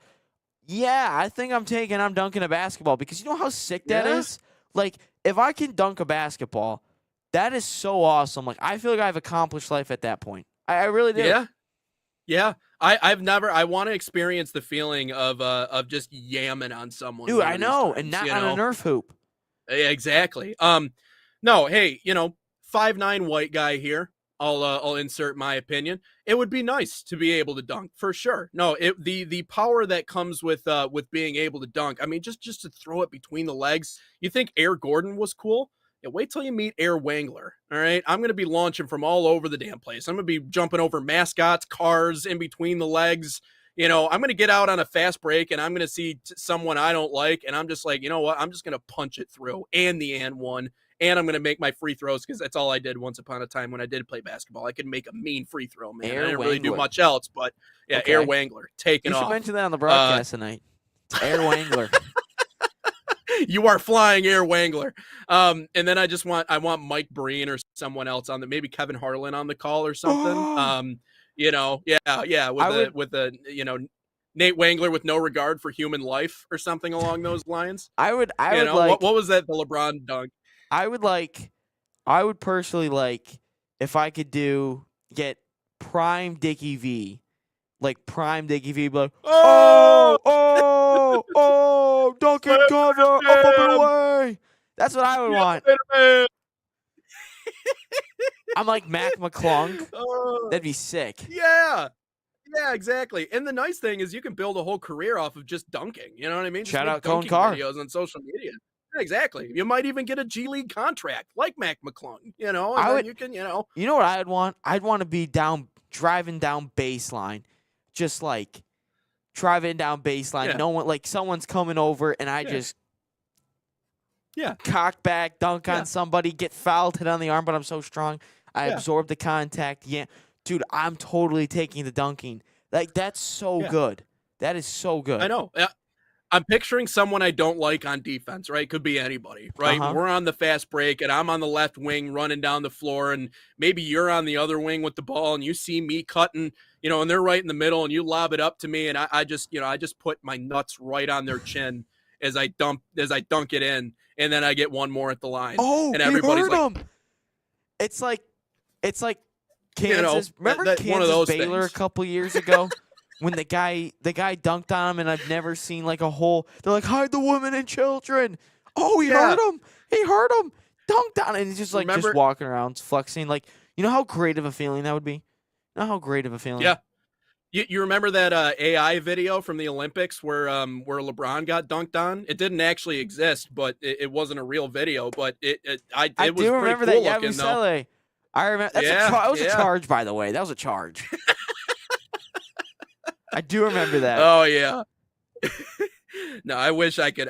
Yeah, I think I'm dunking a basketball because you know how sick that Yeah. is? Like, if I can dunk a basketball, that is so awesome. Like, I feel like I've accomplished life at that point. I really do. yeah. I want to experience the feeling of just yamming on someone. Dude, one I of these know. times, And not you on a know? Nerf hoop. Yeah, exactly. No, hey, 5'9" white guy here. I'll insert my opinion. It would be nice to be able to dunk for sure. No, the power that comes with being able to dunk. I mean, just to throw it between the legs. You think Air Gordon was cool? Yeah, wait till you meet Air Wangler. All right, I'm gonna be launching from all over the damn place. I'm gonna be jumping over mascots, cars, in between the legs. I'm gonna get out on a fast break and I'm gonna see someone I don't like, and I'm just like, you know what? I'm just gonna punch it through and the and one. And I'm going to make my free throws because that's all I did once upon a time when I did play basketball. I could make a mean free throw, man. Air I didn't really do Wangler. much else, but yeah, Okay. Air Wangler taking You should off. mention that on the broadcast tonight. It's Air Wangler. You are flying Air Wangler. And then I want Mike Breen or someone else on the, maybe Kevin Harlan on the call or something. With Nate Wangler with no regard for human life or something along those lines. I would like. What was that? The LeBron dunk. I would personally like if I could get prime Dickie V, like prime Dickie V, be like, dunk and cover, up and away. That's what I would want. I'm like Mac McClung. That'd be sick. Yeah. Yeah, exactly. And the nice thing is you can build a whole career off of just dunking. You know what I mean? Just Shout make out Cone dunking Carr. videos on social media. Yeah, exactly. You might even get a G League contract like Mac McClung. And you can. You know what I'd want? I'd want to be driving down baseline, just like driving down baseline. Yeah. No one, like someone's coming over, and I just Yeah. cock back, dunk Yeah. on somebody, get fouled, hit on the arm, but I'm so strong, I Yeah. absorb the contact. Yeah, dude, I'm totally taking the dunking. Like that's so good. That is so good. I know. I'm picturing someone I don't like on defense, right? Could be anybody, right? Uh-huh. We're on the fast break and I'm on the left wing running down the floor, and maybe you're on the other wing with the ball and you see me cutting, and they're right in the middle and you lob it up to me, and I just put my nuts right on their chin as I dunk it in, and then I get one more at the line. Oh, and he everybody's hurt like, him. It's like Kansas. Remember one Kansas of those Baylor things. a couple years ago when the guy dunked on him, and I've never seen like a whole. They're like, hide the women and children. Oh, he hurt him. He hurt him. Dunked on, and he's just like Remember- just walking around flexing. Like, you know how great of a feeling that would be. You know how great of a feeling. Yeah. You remember that AI video from the Olympics where LeBron got dunked on? It didn't actually exist, but it wasn't a real video. But it was I do pretty remember cool that looking, though. Yabusele. I remember. That was a charge, by the way. That was a charge. I do remember that. Oh yeah. No, I wish I could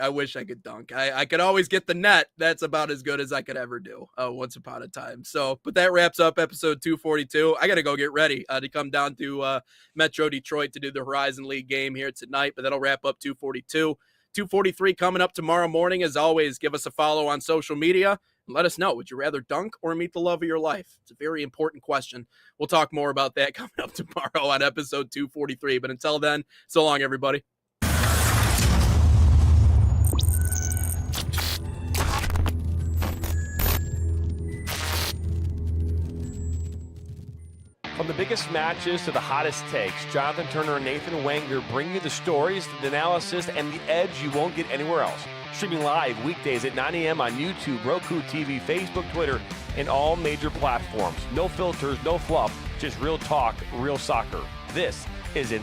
dunk. I could always get the net. That's about as good as I could ever do once upon a time. So, but that wraps up episode 242. I got to go get ready to come down to Metro Detroit to do the Horizon League game here tonight, but that'll wrap up 242. 243 coming up tomorrow morning. As always, give us a follow on social media. Let us know. Would you rather dunk or meet the love of your life? It's a very important question. We'll talk more about that coming up tomorrow on episode 243. But until then, so long, everybody. From the biggest matches to the hottest takes, Jonathan Turner and Nathan Wenger bring you the stories, the analysis, and the edge you won't get anywhere else. Streaming live weekdays at 9 a.m. on YouTube, Roku TV, Facebook, Twitter, and all major platforms. No filters, no fluff, just real talk, real soccer. This is